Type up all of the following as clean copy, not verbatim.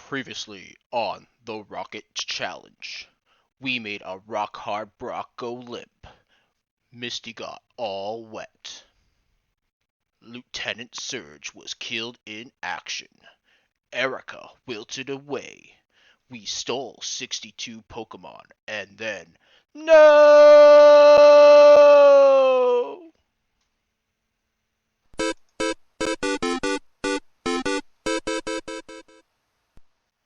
Previously on the Rocket Challenge, we made a rock hard Brock go limp. Misty got all wet. Lieutenant Surge was killed in action. Erica wilted away. We stole 62 Pokemon and then. No!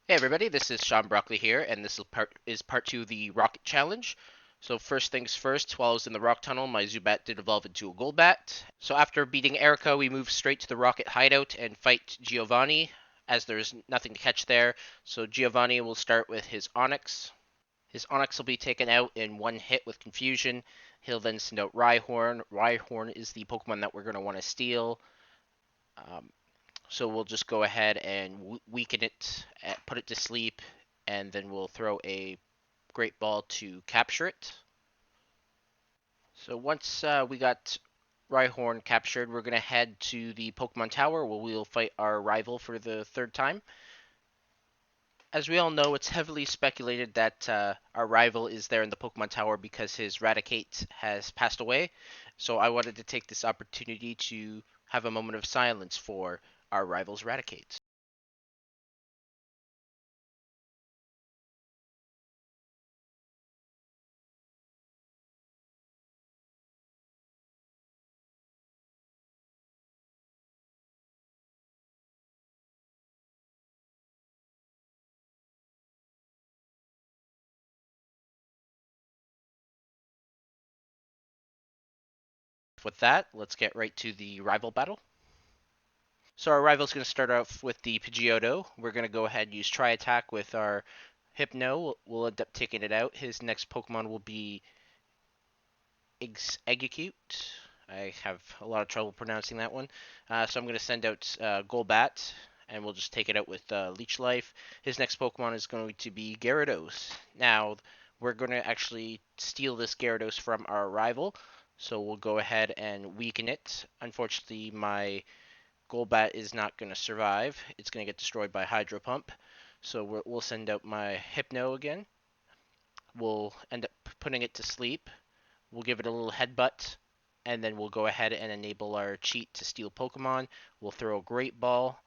Hey everybody, this is Sean Broccoli here, and this is part two of the Rocket Challenge. So first things first, while I was in the rock tunnel, my Zubat did evolve into a Golbat. So after beating Erica, we move straight to the Rocket hideout and fight Giovanni, as there's nothing to catch there. So Giovanni will start with his Onix. His Onix will be taken out in one hit with Confusion. He'll then send out Rhyhorn. Rhyhorn is the Pokemon that we're going to want to steal. Um, so we'll just go ahead and weaken it, put it to sleep, and then we'll throw a Great Ball to capture it. So once we got Rhyhorn captured, we're going to head to the Pokemon Tower where we'll fight our rival for the third time. As we all know, it's heavily speculated that our rival is there in the Pokemon Tower because his Raticate has passed away. So I wanted to take this opportunity to have a moment of silence for our rival's Raticate. With that, let's get right to the rival battle. So our rival's going to start off with the Pidgeotto. We're going to go ahead and use Tri-Attack with our Hypno. We'll end up taking it out. His next Pokemon will be Execute. I have a lot of trouble pronouncing that one. So I'm going to send out Golbat, and we'll just take it out with Leech Life. His next Pokemon is going to be Gyarados. Now, we're going to actually steal this Gyarados from our rival. So we'll go ahead and weaken it. Unfortunately, my Golbat is not going to survive. It's going to get destroyed by Hydro Pump. So we'll send out my Hypno again. We'll end up putting it to sleep. We'll give it a little headbutt, and then we'll go ahead and enable our cheat to steal Pokemon. We'll throw a Great Ball.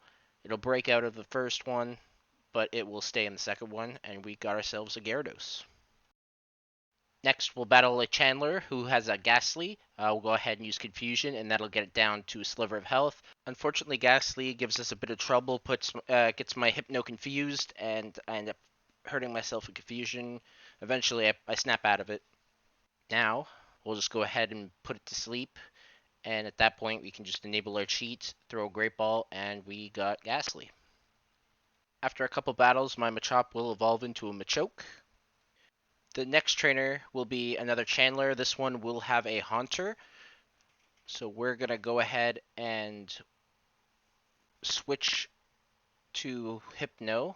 It'll break out of the first one, but it will stay in the second one, and we got ourselves a Gyarados. Next, we'll battle a Chandler who has a Ghastly. We'll go ahead and use Confusion, and that'll get it down to a sliver of health. Unfortunately, Ghastly gives us a bit of trouble, gets my Hypno confused, and I end up hurting myself with Confusion. Eventually, I snap out of it. Now, we'll just go ahead and put it to sleep, and at that point, we can just enable our cheat, throw a Great Ball, and we got Ghastly. After a couple battles, my Machop will evolve into a Machoke. The next trainer will be another Chandler. This one will have a Haunter. So we're going to go ahead and switch to Hypno.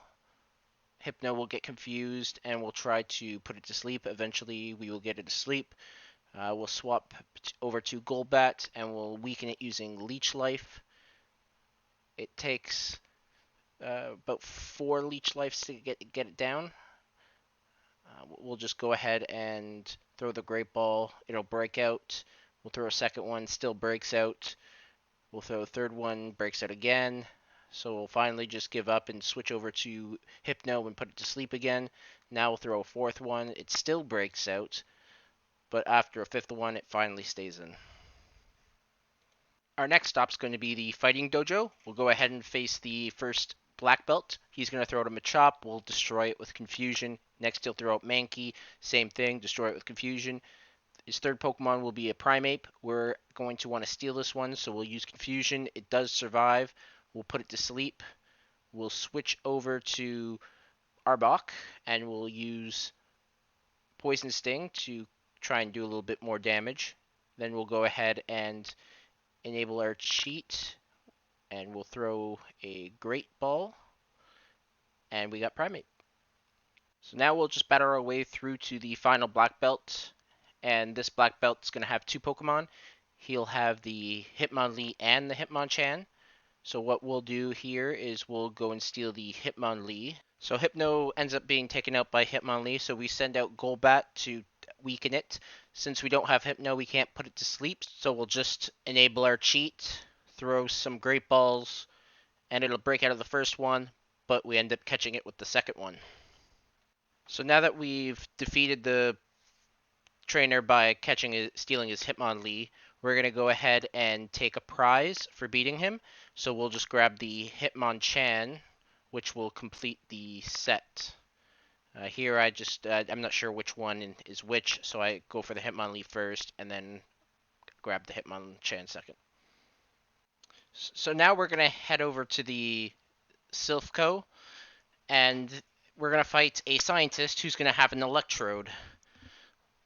Hypno will get confused and we'll try to put it to sleep. Eventually, we will get it to sleep. We'll swap over to Golbat and we'll weaken it using Leech Life. It takes about 4 Leech Lives to get it down. We'll just go ahead and throw the Great Ball. It'll break out. We'll throw a second one, still breaks out. We'll throw a third one, breaks out again. So we'll finally just give up and switch over to Hypno and put it to sleep again. Now we'll throw a fourth one. It still breaks out, but after a fifth one, it finally stays in. Our next stop is going to be the Fighting Dojo. We'll go ahead and face the first Black Belt. He's going to throw out a Machop. We'll destroy it with Confusion. Next, he'll throw out Mankey. Same thing, destroy it with Confusion. His third Pokemon will be a Primeape. We're going to want to steal this one, so we'll use Confusion. It does survive. We'll put it to sleep. We'll switch over to Arbok, and we'll use Poison Sting to try and do a little bit more damage. Then we'll go ahead and enable our cheat, and we'll throw a Great Ball, and we got Primeape. So now we'll just battle our way through to the final Black Belt, and this Black Belt is going to have 2 Pokemon. He'll have the Hitmonlee and the Hitmonchan. So what we'll do here is we'll go and steal the Hitmonlee. So Hypno ends up being taken out by Hitmonlee, so we send out Golbat to weaken it. Since we don't have Hypno, we can't put it to sleep, so we'll just enable our cheat, throw some Great Balls, and it'll break out of the first one, but we end up catching it with the second one. So now that we've defeated the trainer by stealing his Hitmonlee, we're going to go ahead and take a prize for beating him. So we'll just grab the Hitmonchan, which will complete the set. Here I'm not sure which one is which, so I go for the Hitmonlee first and then grab the Hitmonchan second. So now we're going to head over to the Silphco, and we're going to fight a scientist who's going to have an electrode.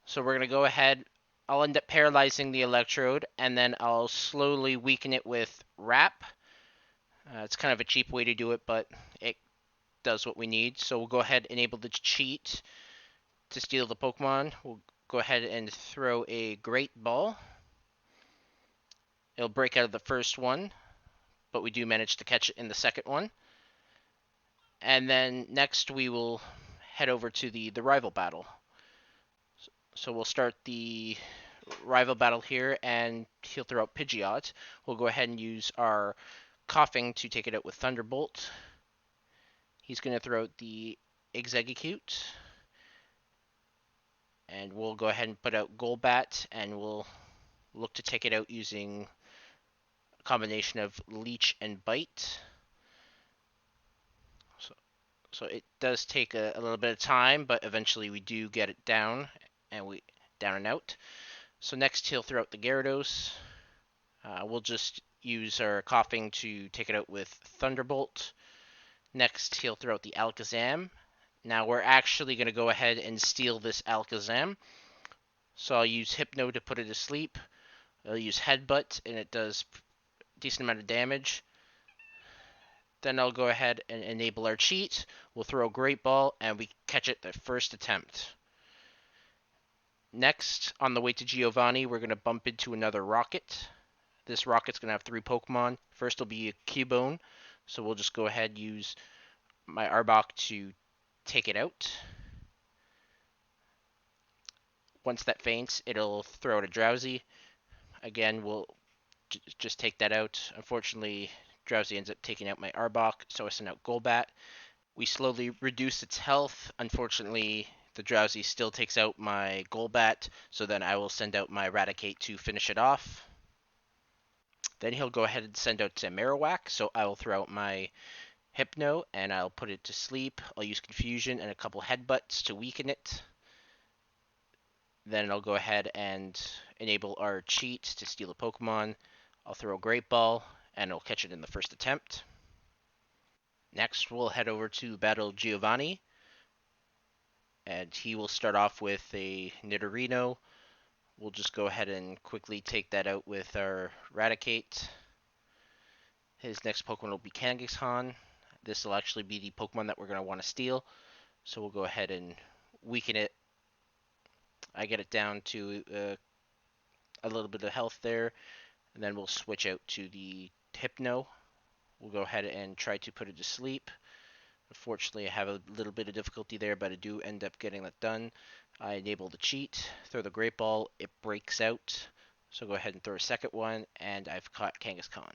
So we're going to go ahead. I'll end up paralyzing the electrode, and then I'll slowly weaken it with Wrap. It's kind of a cheap way to do it, but it does what we need. So we'll go ahead and enable the cheat to steal the Pokemon. We'll go ahead and throw a Great Ball. It'll break out of the first one, but we do manage to catch it in the second one. And then next we will head over to the rival battle. So we'll start the rival battle here, and he'll throw out Pidgeot. We'll go ahead and use our Coughing to take it out with Thunderbolt. He's going to throw out the Exeggutor. And we'll go ahead and put out Golbat, and we'll look to take it out using a combination of Leech and Bite. So it does take a little bit of time, but eventually we do get it down, and down and out. So next he'll throw out the Gyarados. We'll just use our Coughing to take it out with Thunderbolt. Next he'll throw out the Alakazam. Now we're actually going to go ahead and steal this Alakazam. So I'll use Hypno to put it to sleep. I'll use Headbutt, and it does a decent amount of damage. Then I'll go ahead and enable our cheat. We'll throw a Great Ball, and we catch it the first attempt. Next, on the way to Giovanni, we're going to bump into another Rocket. This Rocket's going to have 3 Pokemon. First will be a Cubone, so we'll just go ahead and use my Arbok to take it out. Once that faints, it'll throw out a Drowsy. Again, we'll just take that out. Unfortunately, Drowsy ends up taking out my Arbok, so I send out Golbat. We slowly reduce its health. Unfortunately, the Drowsy still takes out my Golbat, so then I will send out my Raticate to finish it off. Then he'll go ahead and send out Marowak, so I will throw out my Hypno, and I'll put it to sleep. I'll use Confusion and a couple Headbutts to weaken it. Then I'll go ahead and enable our cheat to steal a Pokemon. I'll throw a Great Ball, and I'll catch it in the first attempt. Next, we'll head over to battle Giovanni, and he will start off with a Nidorino. We'll just go ahead and quickly take that out with our Raticate. His next Pokemon will be Kangaskhan. This will actually be the Pokemon that we're going to want to steal, so we'll go ahead and weaken it. I get it down to a little bit of health there, and then we'll switch out to the Hypno. We'll go ahead and try to put it to sleep. Unfortunately, I have a little bit of difficulty there, but I do end up getting that done. I enable the cheat, throw the Great Ball, it breaks out. So go ahead and throw a second one, and I've caught Kangaskhan.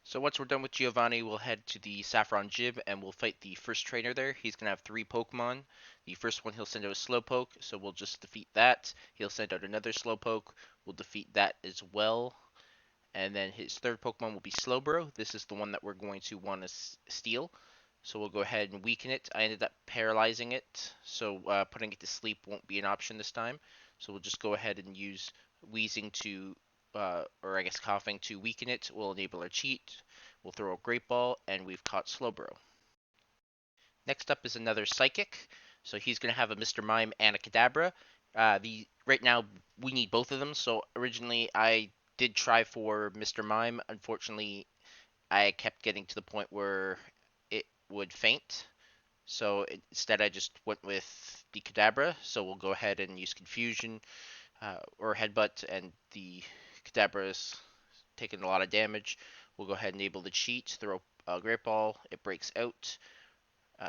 So once we're done with Giovanni, we'll head to the Saffron Gym, and we'll fight the first trainer there. He's going to have 3 Pokemon. The first one, he'll send out a Slowpoke, so we'll just defeat that. He'll send out another Slowpoke. We'll defeat that as well. And then his third Pokemon will be Slowbro. This is the one that we're going to want to steal. So we'll go ahead and weaken it. I ended up paralyzing it, so putting it to sleep won't be an option this time. So we'll just go ahead and use Wheezing to, or I guess Coughing to weaken it. We'll enable our cheat. We'll throw a Great Ball, and we've caught Slowbro. Next up is another Psychic. So he's going to have a Mr. Mime and a Kadabra. Right now, we need both of them. So originally, I did try for Mr. Mime. Unfortunately, I kept getting to the point where it would faint. So instead, I just went with the Kadabra. So we'll go ahead and use Confusion or Headbutt, and the Kadabra is taking a lot of damage. We'll go ahead and enable the cheat, throw a Great Ball, it breaks out.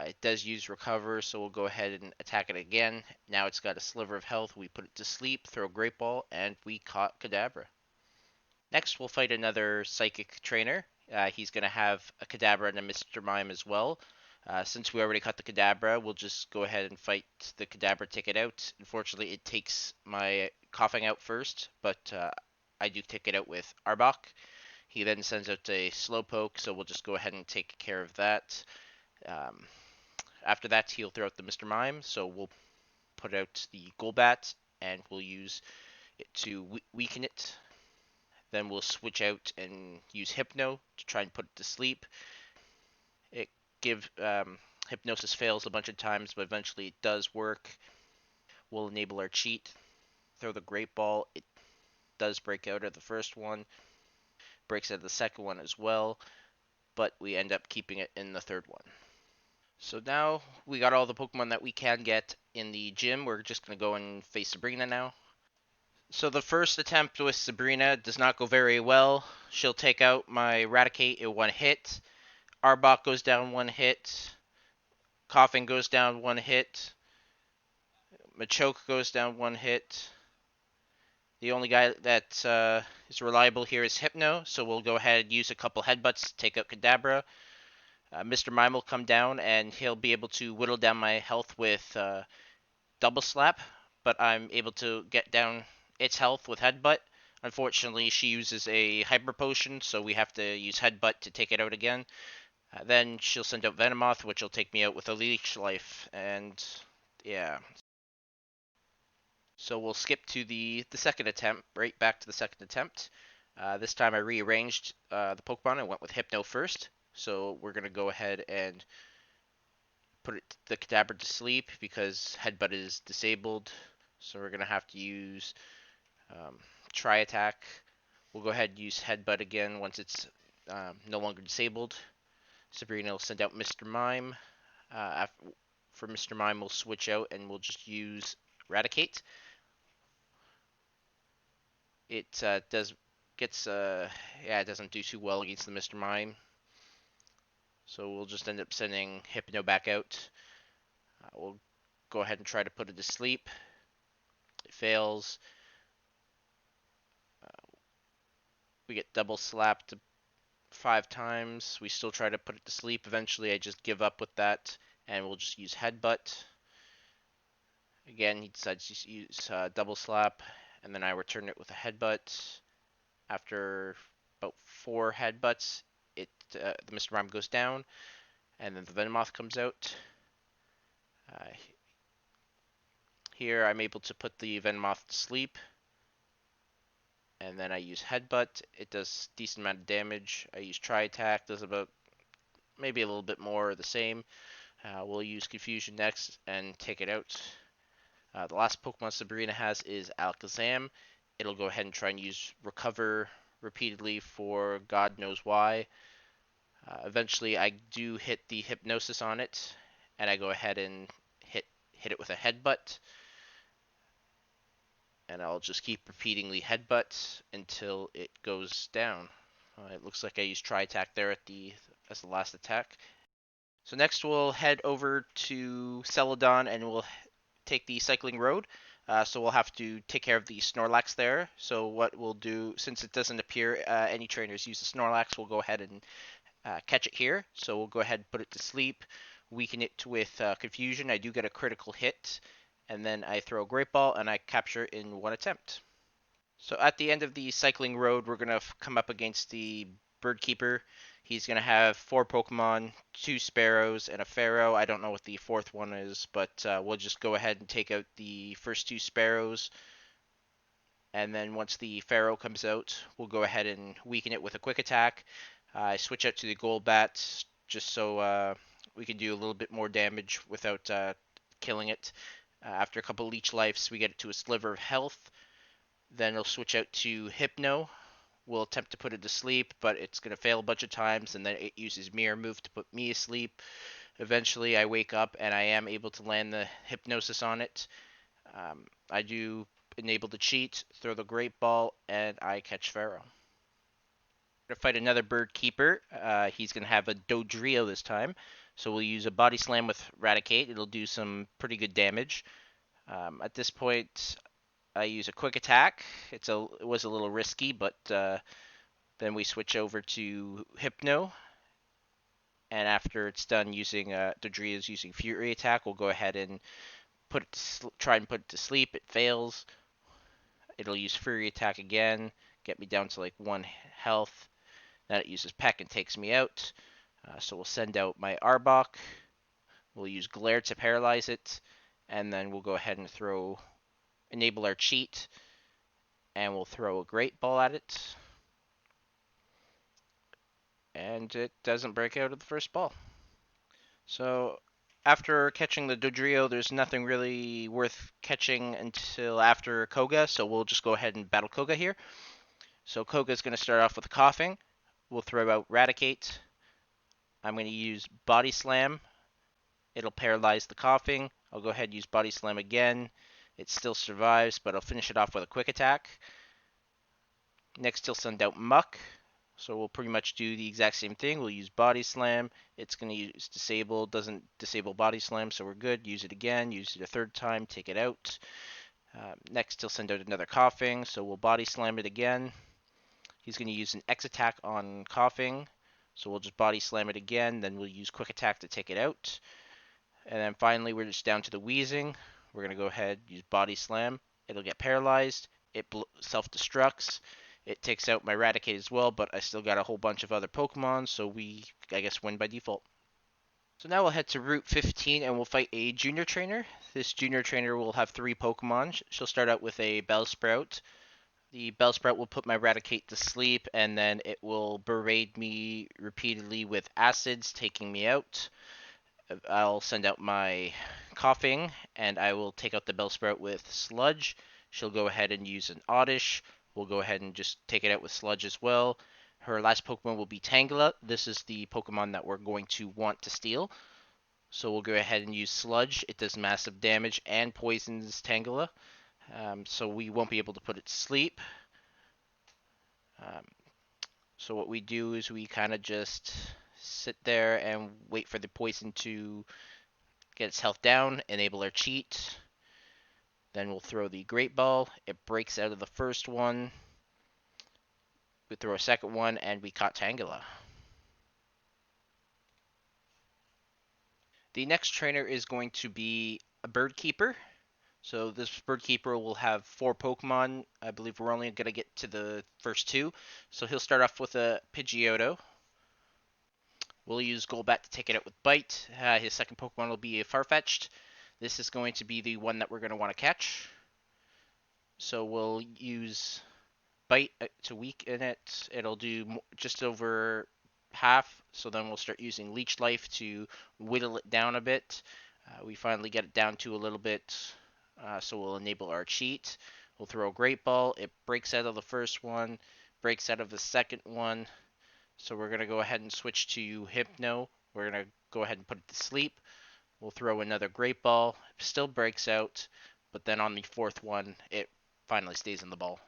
It does use recover, so we'll go ahead and attack it again. Now it's got a sliver of health. We put it to sleep, throw Great Ball, and we caught Kadabra. Next, we'll fight another Psychic Trainer. He's going to have a Kadabra and a Mr. Mime as well. Since we already caught the Kadabra, we'll just go ahead and fight the Kadabra, take it out. Unfortunately, it takes my coughing out first, but I do take it out with Arbok. He then sends out a Slowpoke, so we'll just go ahead and take care of that. Um, After that, he'll throw out the Mr. Mime, so we'll put out the Golbat, and we'll use it to weaken it. Then we'll switch out and use Hypno to try and put it to sleep. It gives Hypnosis fails a bunch of times, but eventually it does work. We'll enable our cheat, throw the Great Ball. It does break out of the first one, breaks out of the second one as well, but we end up keeping it in the third one. So now we got all the Pokemon that we can get in the gym. We're just going to go and face Sabrina now. So the first attempt with Sabrina does not go very well. She'll take out my Eradicate in one hit. Arbok goes down one hit. Coughing goes down one hit. Machoke goes down one hit. The only guy that is reliable here is Hypno, so we'll go ahead and use a couple headbutts to take out Kadabra. Mr. Mime will come down, and he'll be able to whittle down my health with Double Slap, but I'm able to get down its health with Headbutt. Unfortunately, she uses a Hyper Potion, so we have to use Headbutt to take it out again. Then she'll send out Venomoth, which will take me out with a Leech Life, and yeah. So we'll skip to the second attempt, right back to the second attempt. This time I rearranged the Pokemon and went with Hypno first. So we're going to go ahead and put the Kadabra to sleep because Headbutt is disabled. So we're going to have to use Tri Attack. We'll go ahead and use Headbutt again once it's no longer disabled. Sabrina will send out Mr. Mime. For Mr. Mime, we'll switch out and we'll just use Eradicate. It it doesn't do too well against the Mr. Mime. So we'll just end up sending Hypno back out. We'll go ahead and try to put it to sleep. It fails. We get double slapped 5 times. We still try to put it to sleep. Eventually, I just give up with that, and we'll just use Headbutt. Again, he decides to use double slap, and then I return it with a Headbutt. After about 4 headbutts, the Mr. Mime goes down, and then the Venomoth comes out. Here, I'm able to put the Venomoth to sleep, and then I use Headbutt. It does decent amount of damage. I use Tri Attack, does about maybe a little bit more of the same. We'll use Confusion next and take it out. The last Pokemon Sabrina has is Alakazam. It'll go ahead and try and use Recover repeatedly for God knows why. Eventually, I do hit the Hypnosis on it, and I go ahead and hit it with a Headbutt. And I'll just keep repeating the Headbutt until it goes down. It looks like I used Tri Attack there as the last attack. So next we'll head over to Celadon and we'll take the Cycling Road. So we'll have to take care of the Snorlax there. So what we'll do, since it doesn't appear any trainers use the Snorlax, we'll go ahead and catch it here. So we'll go ahead and put it to sleep, weaken it with Confusion. I do get a critical hit, and then I throw a Great Ball and I capture in one attempt. So at the end of the Cycling Road, we're going to come up against the Bird Keeper. He's going to have 4 Pokemon, 2 Sparrows, and a Pharaoh. I don't know what the fourth one is, but we'll just go ahead and take out the first 2 Sparrows. And then once the Pharaoh comes out, we'll go ahead and weaken it with a Quick Attack. I switch out to the Golbat just so we can do a little bit more damage without killing it. After a couple Leech Lives, we get it to a sliver of health. Then I'll switch out to Hypno. We'll attempt to put it to sleep, but it's going to fail a bunch of times, and then it uses Mirror Move to put me asleep. Eventually, I wake up, and I am able to land the Hypnosis on it. I do enable the cheat, throw the Great Ball, and I catch Pharaoh. To fight another bird keeper. He's going to have a Dodrio this time. So we'll use a body slam with Raticate. It'll do some pretty good damage. At this point, I use a quick attack. It was a little risky, but then we switch over to Hypno. And after it's done using Dodrio's using Fury Attack, we'll go ahead and try and put it to sleep. It fails. It'll use Fury Attack again, get me down to like 1 health. Then it uses Peck and takes me out. So we'll send out my Arbok. We'll use Glare to paralyze it. And then we'll go ahead and enable our cheat. And we'll throw a Great Ball at it. And it doesn't break out of the first ball. So after catching the Dodrio, there's nothing really worth catching until after Koga. So we'll just go ahead and battle Koga here. So Koga's going to start off with Coughing. We'll throw out Raticate. I'm going to use Body Slam. It'll paralyze the Coughing. I'll go ahead and use Body Slam again. It still survives, but I'll finish it off with a Quick Attack. Next, he'll send out Muck. So we'll pretty much do the exact same thing. We'll use Body Slam. It's going to use Disable. Doesn't disable Body Slam, so we're good. Use it again. Use it a third time. Take it out. Next, he'll send out another Coughing. So we'll Body Slam it again. He's going to use an X attack on Coughing. So we'll just Body Slam it again. Then we'll use Quick Attack to take it out. And then finally, we're just down to the Wheezing. We're going to go ahead, use Body Slam. It'll get paralyzed. It self-destructs. It takes out my Raticate as well, but I still got a whole bunch of other Pokemon, so we, I guess, win by default. So now we'll head to Route 15 and we'll fight a Junior Trainer. This Junior Trainer will have 3 Pokemon. She'll start out with a Bellsprout. The Bellsprout will put my Raticate to sleep, and then it will berate me repeatedly with acids, taking me out. I'll send out my Coughing, and I will take out the Bellsprout with Sludge. She'll go ahead and use an Oddish. We'll go ahead and just take it out with Sludge as well. Her last Pokemon will be Tangela. This is the Pokemon that we're going to want to steal. So we'll go ahead and use Sludge. It does massive damage and poisons Tangela. So we won't be able to put it to sleep. So what we do is we kind of just sit there and wait for the poison to get its health down, enable our cheat. Then we'll throw the Great Ball. It breaks out of the first one. We throw a second one, and we caught Tangela. The next trainer is going to be a Bird Keeper. So this Bird Keeper will have 4 Pokemon. I believe we're only going to get to the first 2. So he'll start off with a Pidgeotto. We'll use Golbat to take it out with Bite. His second Pokemon will be a Farfetch'd. This is going to be the one that we're going to want to catch. So we'll use Bite to weaken it. It'll do just over half. So then we'll start using Leech Life to whittle it down a bit. We finally get it down to a little bit. So we'll enable our cheat. We'll throw a Great Ball. It breaks out of the first one. Breaks out of the second one. So we're going to go ahead and switch to Hypno. We're going to go ahead and put it to sleep. We'll throw another Great Ball. It still breaks out, but then on the fourth one, it finally stays in the ball.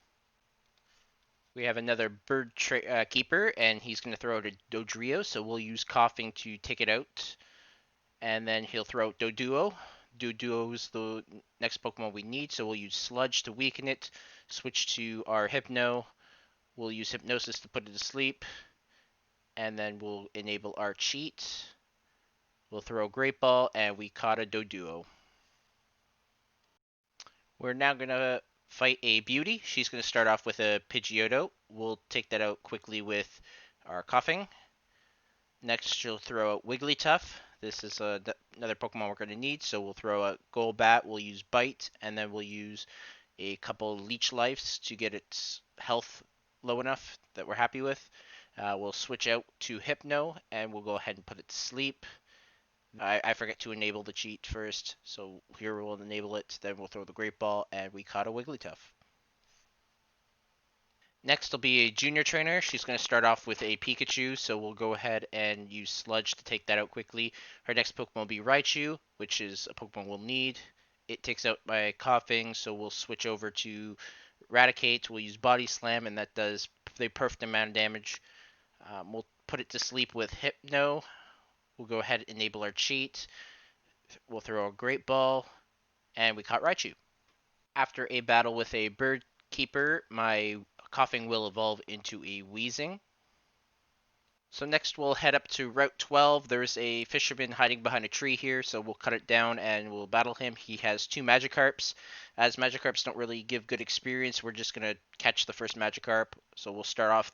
We have another Bird Keeper, and he's going to throw out a Dodrio, so we'll use Coughing to take it out. And then he'll throw out Doduo. Doduo is the next Pokemon we need, so we'll use Sludge to weaken it. Switch to our Hypno. We'll use Hypnosis to put it to sleep. And then we'll enable our cheat. We'll throw a Great Ball, and we caught a Doduo. We're now going to fight a Beauty. She's going to start off with a Pidgeotto. We'll take that out quickly with our Coughing. Next, she'll throw out Wigglytuff. This is another Pokemon we're going to need, so we'll throw a Golbat. We'll use Bite, and then we'll use a couple Leech Lives to get its health low enough that we're happy with. We'll switch out to Hypno, and we'll go ahead and put it to sleep. I forget to enable the cheat first, so here we'll enable it, then we'll throw the Great Ball, and we caught a Wigglytuff. Next will be a Junior Trainer. She's going to start off with a Pikachu, so we'll go ahead and use Sludge to take that out quickly. Her next Pokemon will be Raichu, which is a Pokemon we'll need. It takes out my Coughing, so we'll switch over to Raticate. We'll use Body Slam, and that does the perfect amount of damage. We'll put it to sleep with Hypno. We'll go ahead and enable our cheat. We'll throw a Great Ball, and we caught Raichu. After a battle with a Bird Keeper, my Coughing will evolve into a Wheezing. So next we'll head up to Route 12. There's a fisherman hiding behind a tree here, so we'll cut it down and we'll battle him. He has two Magikarps. As Magikarps don't really give good experience, we're just going to catch the first Magikarp. So we'll start off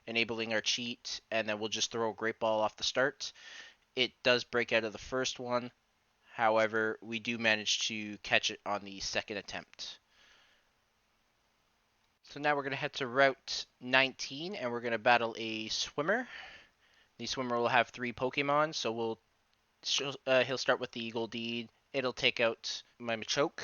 enabling our cheat, and then we'll just throw a Great Ball off the start. It does break out of the first one. However, we do manage to catch it on the second attempt. So now we're going to head to Route 19, and we're going to battle a Swimmer. The Swimmer will have three Pokemon, so he'll start with the Goldeen. It'll take out my Machoke.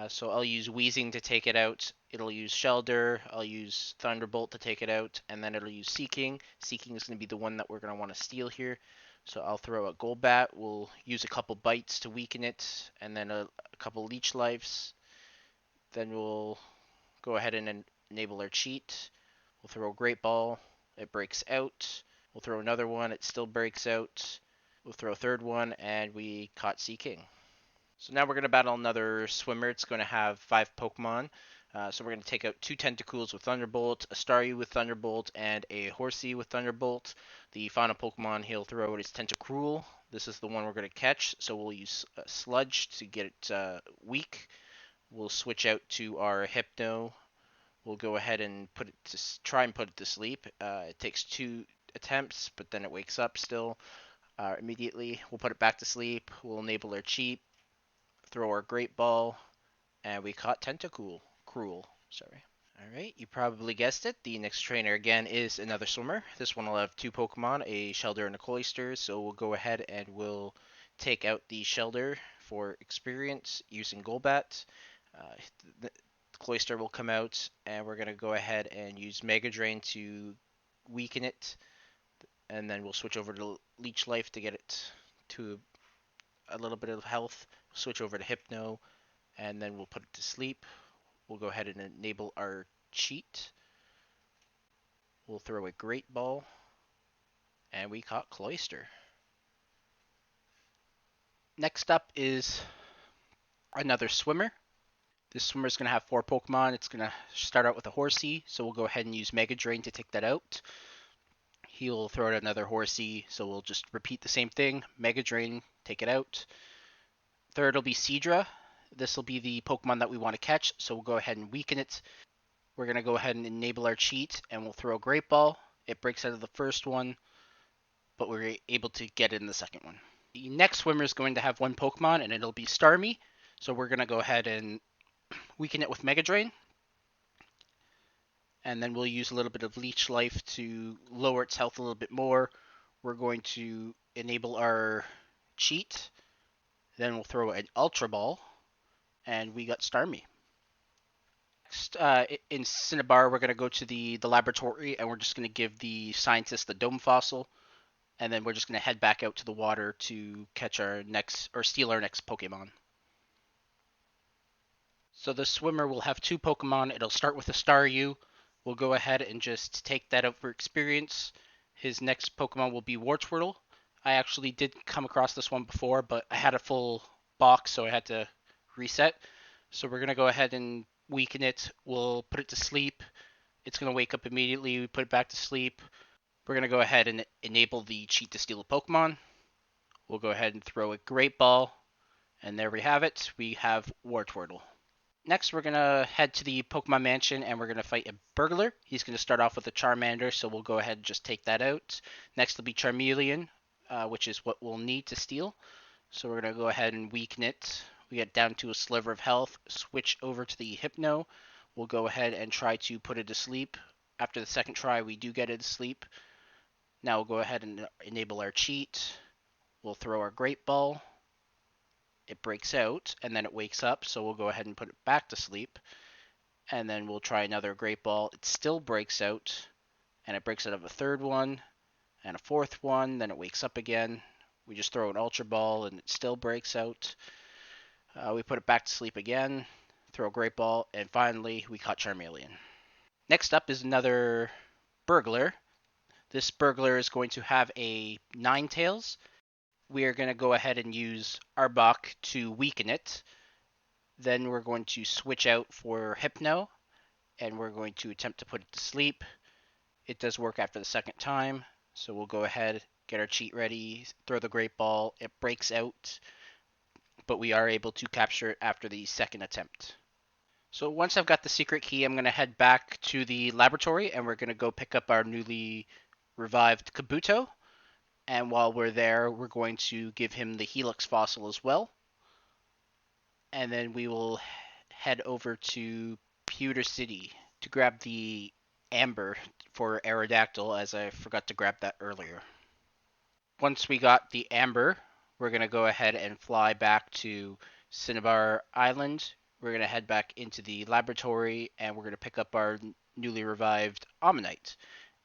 So I'll use Weezing to take it out. It'll use Shelter. I'll use Thunderbolt to take it out, and then it'll use Seeking. Seeking is going to be the one that we're going to want to steal here. So I'll throw a Golbat. We'll use a couple bites to weaken it, and then a couple Leech Lives. Then we'll go ahead and enable our cheat. We'll throw a Great Ball. It breaks out. We'll throw another one. It still breaks out. We'll throw a third one, and we caught Seeking. So now we're going to battle another Swimmer. It's going to have 5 Pokemon. So we're going to take out 2 Tentacools with Thunderbolt, a Staryu with Thunderbolt, and a Horsey with Thunderbolt. The final Pokemon he'll throw out is Tentacruel. This is the one we're going to catch, so we'll use Sludge to get it weak. We'll switch out to our Hypno. We'll go ahead and try and put it to sleep. It takes 2 attempts, but then it wakes up still immediately. We'll put it back to sleep. We'll enable our cheat, throw our Great Ball, and we caught Tentacruel. Alright, you probably guessed it. The next trainer again is another Swimmer. This one will have 2 Pokemon, a Shelter and a Cloyster, so we'll go ahead and we'll take out the Shelter for experience using Golbat. The Cloyster will come out, and we're going to go ahead and use Mega Drain to weaken it, and then we'll switch over to Leech Life to get it to a little bit of health. Switch over to Hypno, and then we'll put it to sleep. We'll go ahead and enable our cheat. We'll throw a Great Ball, and we caught Cloyster. Next up is another Swimmer. This Swimmer is going to have 4 Pokemon. It's going to start out with a Horsey, so we'll go ahead and use Mega Drain to take that out. He'll throw out another Horsey, so we'll just repeat the same thing. Mega Drain, take it out. Third will be Seadra. This will be the Pokemon that we want to catch, so we'll go ahead and weaken it. We're going to go ahead and enable our cheat, and we'll throw a Great Ball. It breaks out of the first one, but we're able to get it in the second one. The next Swimmer is going to have 1 Pokemon, and it'll be Starmie. So we're going to go ahead and weaken it with Mega Drain. And then we'll use a little bit of Leech Life to lower its health a little bit more. We're going to enable our cheat. Then we'll throw an Ultra Ball. And we got Starmie. Next, in Cinnabar, we're going to go to the laboratory, and we're just going to give the scientist the Dome Fossil. And then we're just going to head back out to the water to catch steal our next Pokemon. So the Swimmer will have 2 Pokemon. It'll start with a Staryu. We'll go ahead and just take that out for experience. His next Pokemon will be Wartortle. I actually did come across this one before, but I had a full box, so I had to reset. So we're going to go ahead and weaken it. We'll put it to sleep. It's going to wake up immediately. We put it back to sleep. We're going to go ahead and enable the cheat to steal a Pokemon. We'll go ahead and throw a Great Ball. And there we have it. We have Wartortle. Next, we're going to head to the Pokemon Mansion, and we're going to fight a Burglar. He's going to start off with a Charmander, so we'll go ahead and just take that out. Next will be Charmeleon, which is what we'll need to steal. So we're going to go ahead and weaken it. We get down to a sliver of health. Switch over to the Hypno. We'll go ahead and try to put it to sleep. After the second try, we do get it to sleep. Now we'll go ahead and enable our cheat. We'll throw our Great Ball. It breaks out, and then it wakes up, so we'll go ahead and put it back to sleep. And then we'll try another Great Ball. It still breaks out, and it breaks out of a third one, and a fourth one, then it wakes up again. We just throw an Ultra Ball, and it still breaks out. We put it back to sleep again, throw a Great Ball, and finally, we caught Charmeleon. Next up is another burglar. This burglar is going to have a Ninetales. We are going to go ahead and use Arbok to weaken it. Then we're going to switch out for Hypno, and we're going to attempt to put it to sleep. It does work after the second time, so we'll go ahead, get our cheat ready, throw the Great Ball. It breaks out, but we are able to capture it after the second attempt. So once I've got the secret key, I'm going to head back to the laboratory, and we're going to go pick up our newly revived Kabuto. And while we're there, we're going to give him the Helix fossil as well. And then we will head over to Pewter City to grab the Amber for Aerodactyl, as I forgot to grab that earlier. Once we got the Amber, we're going to go ahead and fly back to Cinnabar Island. We're going to head back into the laboratory, and we're going to pick up our newly revived Ammonite.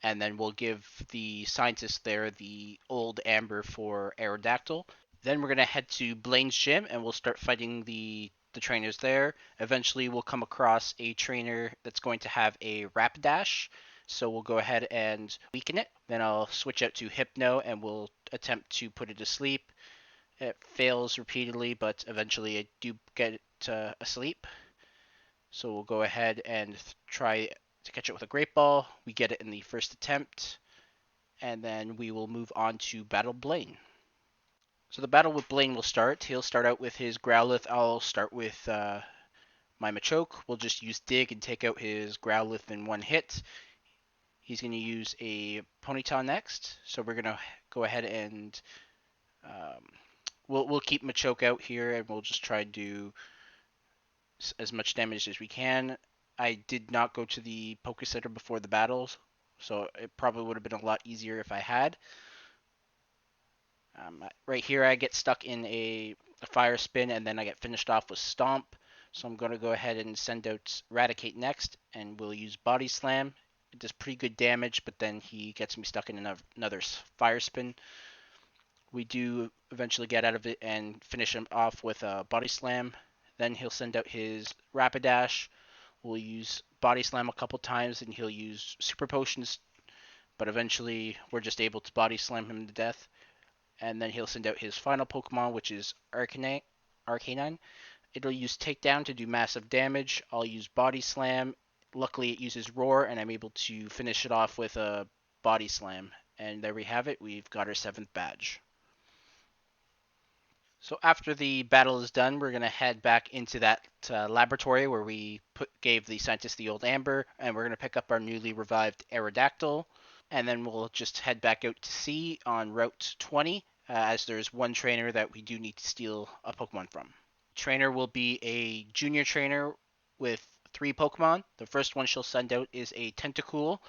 And then we'll give the scientists there the old Amber for Aerodactyl. Then we're going to head to Blaine's gym, and we'll start fighting the trainers there. Eventually, we'll come across a trainer that's going to have a Rapidash. So we'll go ahead and weaken it. Then I'll switch out to Hypno, and we'll attempt to put it to sleep. It fails repeatedly, but eventually I do get it asleep. So we'll go ahead and try to catch it with a Great Ball. We get it in the first attempt, and then we will move on to Battle Blaine. So the battle with Blaine will start. He'll start out with his Growlithe. I'll start with my Machoke. We'll just use Dig and take out his Growlithe in one hit. He's going to use a Ponyta next. So we're going to go ahead and we'll keep Machoke out here, and we'll just try and do as much damage as we can. I did not go to the Poke Center before the battles, so it probably would have been a lot easier if I had. Right here, I get stuck in a Fire Spin, and then I get finished off with Stomp. So I'm going to go ahead and send out Eradicate next, and we'll use Body Slam. It does pretty good damage, but then he gets me stuck in another Fire Spin. We do eventually get out of it and finish him off with a Body Slam. Then he'll send out his Rapidash. We'll use Body Slam a couple times, and he'll use Super Potions, but eventually we're just able to Body Slam him to death. And then he'll send out his final Pokemon, which is Arcanine. It'll use Takedown to do massive damage. I'll use Body Slam. Luckily, it uses Roar, and I'm able to finish it off with a Body Slam. And there we have it. We've got our 7th badge. So after the battle is done, we're going to head back into that laboratory where we gave the scientist the old Amber, and we're going to pick up our newly revived Aerodactyl. And then we'll just head back out to sea on Route 20, as there's one trainer that we do need to steal a Pokemon from. Trainer will be a junior trainer with 3 Pokemon. The first one she'll send out is a Tentacool.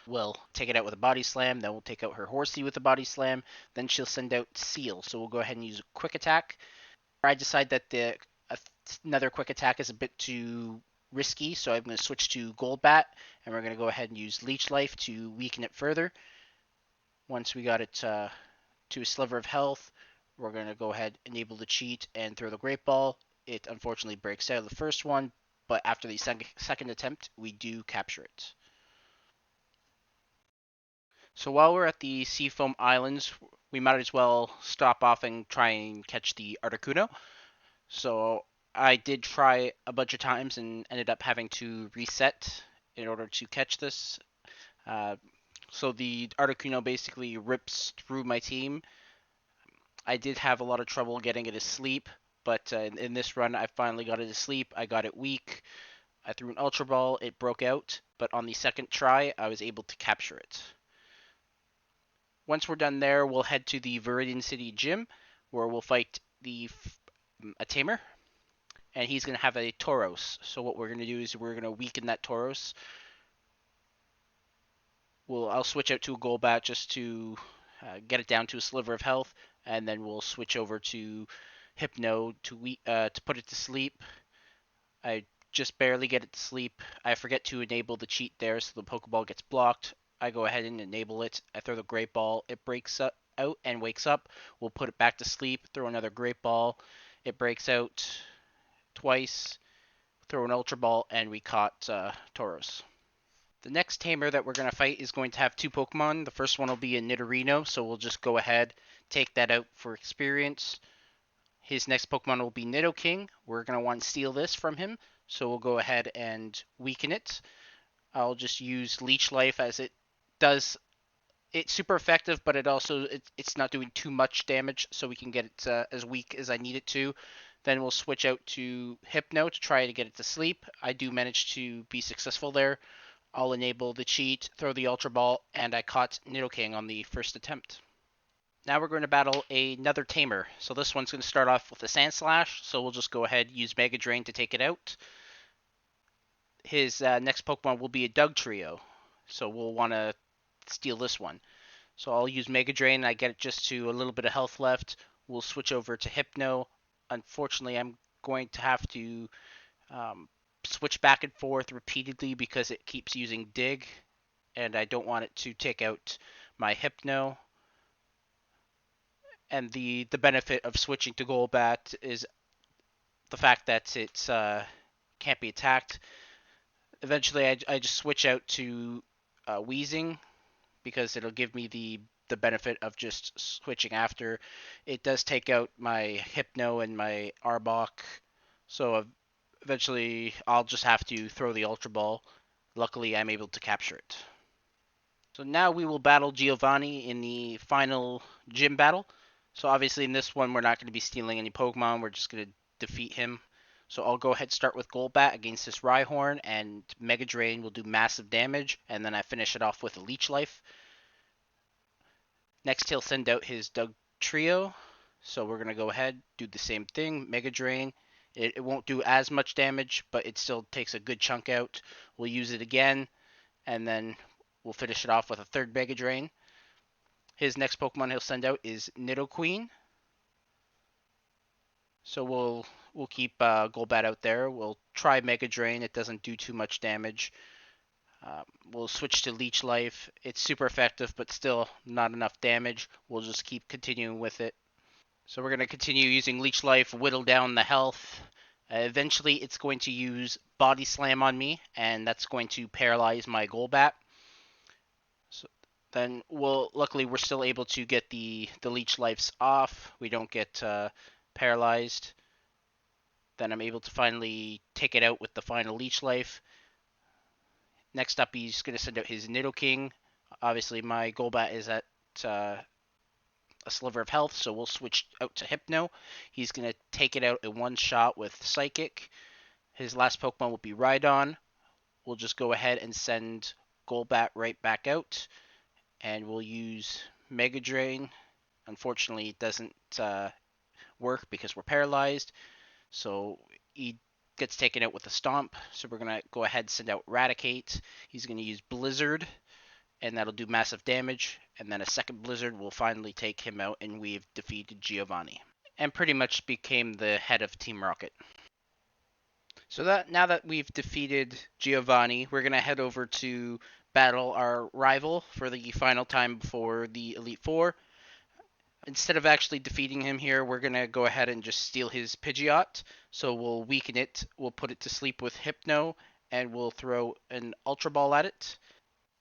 We'll take it out with a Body Slam, then we'll take out her Horsey with a Body Slam, then she'll send out Seal. So we'll go ahead and use a Quick Attack. I decide that another Quick Attack is a bit too risky, so I'm going to switch to Golbat, and we're going to go ahead and use Leech Life to weaken it further. Once we got it to a sliver of health, we're going to go ahead, enable the cheat, and throw the Great Ball. It unfortunately breaks out of the first one, but after the second attempt, we do capture it. So while we're at the Seafoam Islands, we might as well stop off and try and catch the Articuno. So I did try a bunch of times and ended up having to reset in order to catch this. So the Articuno basically rips through my team. I did have a lot of trouble getting it to sleep, but in this run I finally got it to sleep. I got it weak. I threw an Ultra Ball, it broke out, but on the second try I was able to capture it. Once we're done there, we'll head to the Viridian City Gym, where we'll fight a Tamer, and he's going to have a Tauros. So what we're going to do is we're going to weaken that Tauros. I'll switch out to a Golbat just to get it down to a sliver of health, and then we'll switch over to Hypno to put it to sleep. I just barely get it to sleep. I forget to enable the cheat there, so the Pokeball gets blocked. I go ahead and enable it. I throw the Great Ball. It breaks out and wakes up. We'll put it back to sleep. Throw another Great Ball. It breaks out twice. Throw an Ultra Ball, and we caught Tauros. The next tamer that we're going to fight is going to have two Pokemon. The first one will be a Nidorino, so we'll just go ahead, take that out for experience. His next Pokemon will be Nidoking. We're going to want to steal this from him, so we'll go ahead and weaken it. I'll just use Leech Life as it does. It's super effective, but it's not doing too much damage, so we can get it as weak as I need it to. Then we'll switch out to Hypno to try to get it to sleep. I do manage to be successful there. I'll enable the cheat, throw the Ultra Ball, and I caught Nidoking on the first attempt. Now we're going to battle another Tamer. So this one's going to start off with a Sand Slash, so we'll just go ahead and use Mega Drain to take it out. His next Pokemon will be a Dugtrio, so we'll want to steal this one. So I'll use Mega Drain, I get it just to a little bit of health left. We'll switch over to Hypno. Unfortunately, I'm going to have to switch back and forth repeatedly because it keeps using Dig, and I don't want it to take out my Hypno. And the benefit of switching to Golbat is the fact that it can't be attacked. Eventually, I just switch out to Wheezing because it'll give me the benefit of just switching after. It does take out my Hypno and my Arbok, so eventually I'll just have to throw the Ultra Ball. Luckily, I'm able to capture it. So now we will battle Giovanni in the final gym battle. So obviously in this one, we're not going to be stealing any Pokemon. We're just going to defeat him. So I'll go ahead and start with Golbat against this Rhyhorn, and Mega Drain will do massive damage, and then I finish it off with a Leech Life. Next, he'll send out his Dugtrio. So we're going to go ahead, do the same thing, Mega Drain. It won't do as much damage, but it still takes a good chunk out. We'll use it again, and then we'll finish it off with a third Mega Drain. His next Pokemon he'll send out is Nidoqueen. So we'll keep Golbat out there. We'll try Mega Drain. It doesn't do too much damage. We'll switch to Leech Life. It's super effective, but still not enough damage. We'll just keep continuing with it. So we're going to continue using Leech Life, whittle down the health. Eventually, it's going to use Body Slam on me, and that's going to paralyze my Golbat. So then luckily we're still able to get the Leech Lives off. We don't get paralyzed. Then I'm able to finally take it out with the final Leech Life. Next up, he's going to send out his Nidoking. Obviously, my Golbat is at a sliver of health, so we'll switch out to Hypno. He's going to take it out in one shot with Psychic. His last Pokemon will be Rhydon. We'll just go ahead and send Golbat right back out, and we'll use Mega Drain. Unfortunately, it doesn't work because we're paralyzed, so he gets taken out with a Stomp. So we're going to go ahead and send out Raticate. He's going to use Blizzard, and that'll do massive damage, and then a second Blizzard will finally take him out, and we've defeated Giovanni, and pretty much became the head of Team Rocket. So now that we've defeated Giovanni, we're going to head over to battle our rival for the final time before the Elite Four. Instead of actually defeating him here, we're going to go ahead and just steal his Pidgeot. So we'll weaken it, we'll put it to sleep with Hypno, and we'll throw an Ultra Ball at it.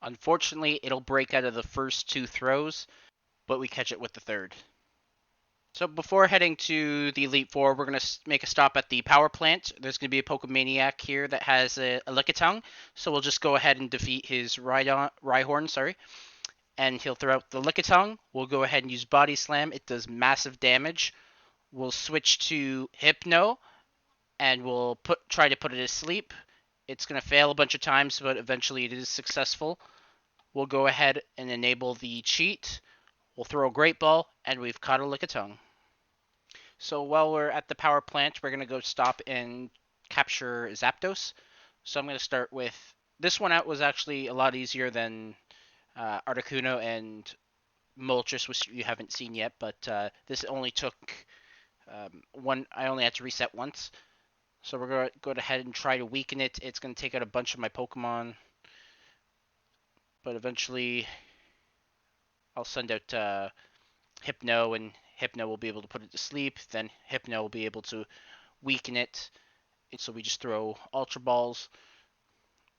Unfortunately, it'll break out of the first two throws, but we catch it with the third. So before heading to the Elite Four, we're going to make a stop at the power plant. There's going to be a Pokemaniac here that has a Lickitung, so we'll just go ahead and defeat his Rhyhorn, and he'll throw out the Lickitung. We'll go ahead and use Body Slam. It does massive damage. We'll switch to Hypno, and we'll try to put it to sleep. It's going to fail a bunch of times, but eventually it is successful. We'll go ahead and enable the cheat. We'll throw a Great Ball, and we've caught a Lickitung. So while we're at the power plant, we're going to go stop and capture Zapdos. So I'm going to start with... This one out was actually a lot easier than Articuno and Moltres, which you haven't seen yet, but this only took one... I only had to reset once. So we're going to go ahead and try to weaken it. It's going to take out a bunch of my Pokemon. But eventually, I'll send out Hypno, and Hypno will be able to put it to sleep. Then Hypno will be able to weaken it. And so we just throw Ultra Balls.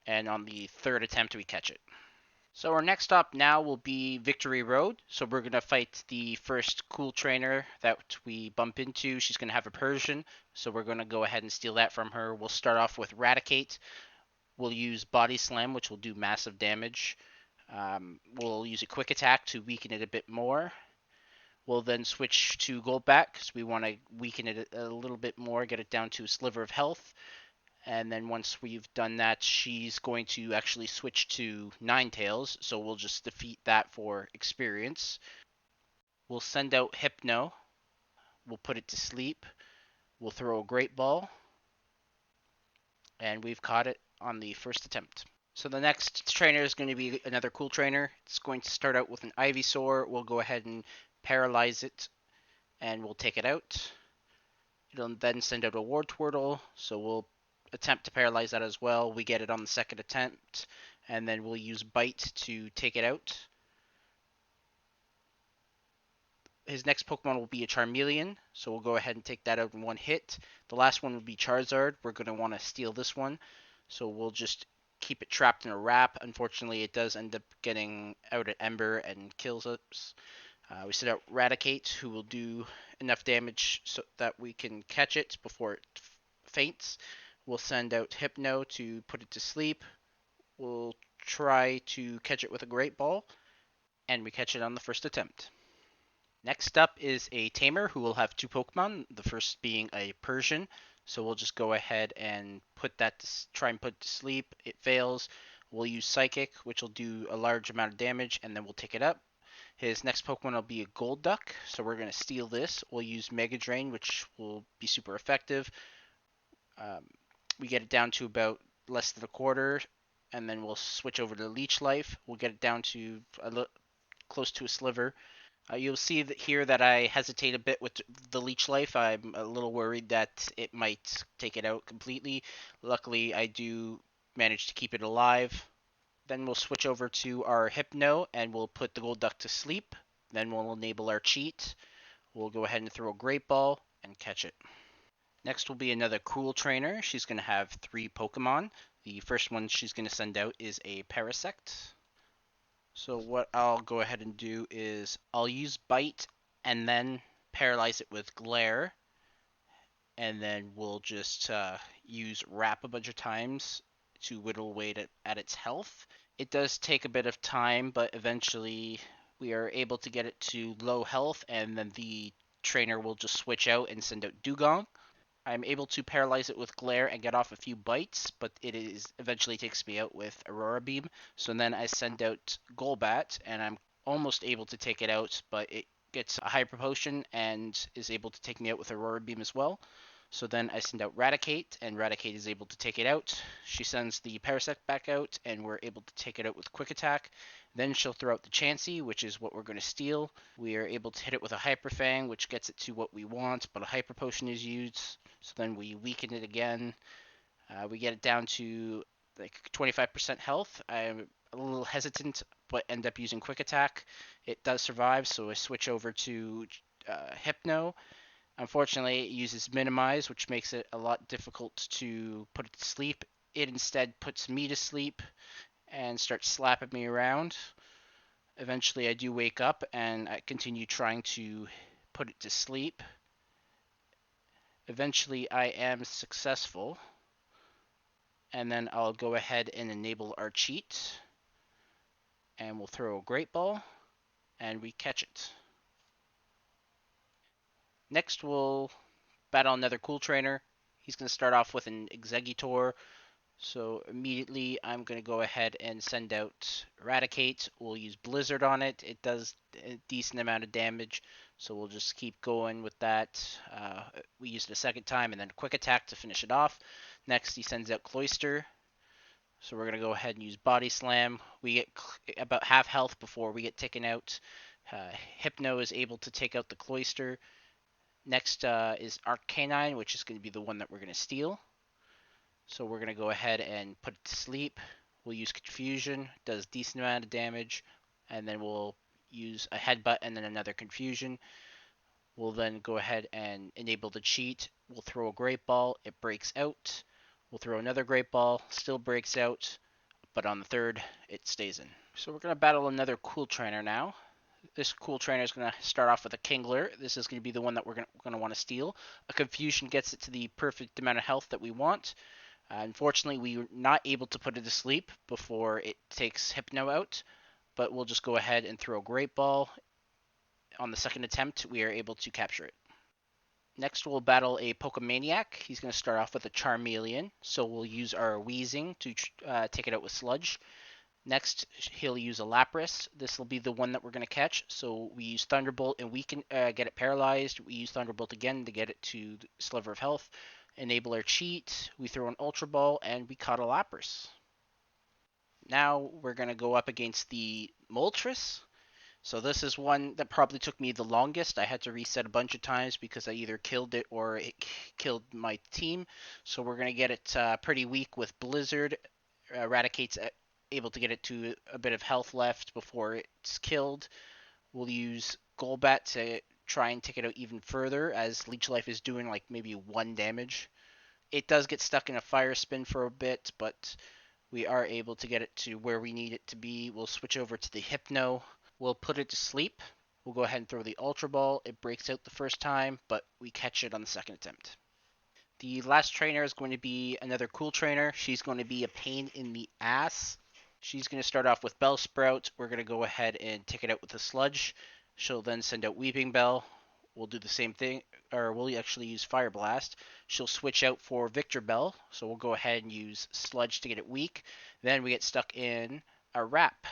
and on the third attempt we catch it. So our next stop now will be Victory Road. So we're gonna fight the first cool trainer that we bump into. She's gonna have a Persian, so we're gonna go ahead and steal that from her. We'll start off with Raticate. We'll use Body Slam, which will do massive damage. We'll use a Quick Attack to weaken it a bit more. We'll then switch to Golbat because we want to weaken it a little bit more, get it down to a sliver of health. And then once we've done that, she's going to actually switch to Ninetales, so we'll just defeat that for experience. We'll send out Hypno. We'll put it to sleep. We'll throw a Great Ball. And we've caught it on the first attempt. So the next trainer is going to be another cool trainer. It's going to start out with an Ivysaur. We'll go ahead and paralyze it, and we'll take it out. It'll then send out a Wartortle, so we'll attempt to paralyze that as well. We get it on the second attempt, and then we'll use Bite to take it out. His next Pokemon will be a Charmeleon, so we'll go ahead and take that out in one hit. The last one will be Charizard. We're going to want to steal this one, so we'll just keep it trapped in a wrap. Unfortunately, it does end up getting out at Ember and kills us. We set out Raticate, who will do enough damage so that we can catch it before it faints. We'll send out Hypno to put it to sleep. We'll try to catch it with a Great Ball, and we catch it on the first attempt. Next up is a Tamer who will have two Pokemon, the first being a Persian. So we'll just go ahead and try and put it to sleep. It fails. We'll use Psychic, which will do a large amount of damage, and then we'll take it up. His next Pokemon will be a Golduck, so we're going to steal this. We'll use Mega Drain, which will be super effective. We get it down to about less than a quarter, and then we'll switch over to Leech Life. We'll get it down to close to a sliver. You'll see that here that I hesitate a bit with the Leech Life. I'm a little worried that it might take it out completely. Luckily, I do manage to keep it alive. Then we'll switch over to our Hypno, and we'll put the Golduck to sleep. Then we'll enable our cheat. We'll go ahead and throw a Great Ball and catch it. Next will be another cool trainer. She's going to have 3 Pokemon. The first one she's going to send out is a Parasect. So what I'll go ahead and do is I'll use Bite and then paralyze it with Glare. And then we'll just use Wrap a bunch of times to whittle away at its health. It does take a bit of time, but eventually we are able to get it to low health, and then the trainer will just switch out and send out Dugong. I'm able to paralyze it with Glare and get off a few bites, but it eventually takes me out with Aurora Beam. So then I send out Golbat, and I'm almost able to take it out, but it gets a Hyper Potion and is able to take me out with Aurora Beam as well. So then I send out Raticate, and Raticate is able to take it out. She sends the Parasect back out, and we're able to take it out with Quick Attack. Then she'll throw out the Chansey, which is what we're going to steal. We are able to hit it with a Hyper Fang, which gets it to what we want, but a Hyper Potion is used. So then we weaken it again. We get it down to like 25% health. I'm a little hesitant, but end up using Quick Attack. It does survive, so I switch over to Hypno. Unfortunately, it uses Minimize, which makes it a lot difficult to put it to sleep. It instead puts me to sleep and starts slapping me around. Eventually, I do wake up and I continue trying to put it to sleep. Eventually, I am successful. And then I'll go ahead and enable our cheat. And we'll throw a Great Ball. And we catch it. Next, we'll battle another cool trainer. He's going to start off with an Exeggutor. So immediately I'm going to go ahead and send out Eradicate. We'll use Blizzard on it. It does a decent amount of damage, so we'll just keep going with that. We used it a second time and then Quick Attack to finish it off. Next he sends out Cloyster. So we're going to go ahead and use Body Slam. We get about half health before we get taken out. Hypno is able to take out the Cloyster. Next is Arcanine, which is going to be the one that we're going to steal. So we're going to go ahead and put it to sleep. We'll use Confusion, does decent amount of damage, and then we'll use a Headbutt and then another Confusion. We'll then go ahead and enable the cheat. We'll throw a Great Ball, it breaks out. We'll throw another Great Ball, still breaks out. but on the third, it stays in. So we're going to battle another cool trainer now. This cool trainer is going to start off with a Kingler. This is going to be the one that we're going to want to steal. A Confusion gets it to the perfect amount of health that we want. Unfortunately, we were not able to put it to sleep before it takes Hypno out, but we'll just go ahead and throw a Great Ball. On the second attempt, we are able to capture it. Next, we'll battle a Pokemaniac. He's going to start off with a Charmeleon, so we'll use our Weezing to take it out with Sludge. Next, he'll use a Lapras. This will be the one that we're going to catch. So we use Thunderbolt and we can get it paralyzed. We use Thunderbolt again to get it to Sliver of Health. Enable our cheat. We throw an Ultra Ball and we caught a Lapras. Now we're going to go up against the Moltres. So this is one that probably took me the longest. I had to reset a bunch of times because I either killed it or it killed my team. So we're going to get it pretty weak with Blizzard. Eradicate's able to get it to a bit of health left before it's killed. We'll use Golbat to try and take it out even further, as Leech Life is doing like maybe 1 damage. It does get stuck in a Fire Spin for a bit, but we are able to get it to where we need it to be. We'll switch over to the Hypno. We'll put it to sleep. We'll go ahead and throw the Ultra Ball. It breaks out the first time, but we catch it on the second attempt. The last trainer is going to be another cool trainer. She's going to be a pain in the ass. She's going to start off with Bellsprout. We're going to go ahead and take it out with a Sludge. She'll then send out Weeping Bell. We'll do the same thing, or we'll actually use Fire Blast. She'll switch out for Victor Bell, so we'll go ahead and use Sludge to get it weak. Then we get stuck in a Wrap,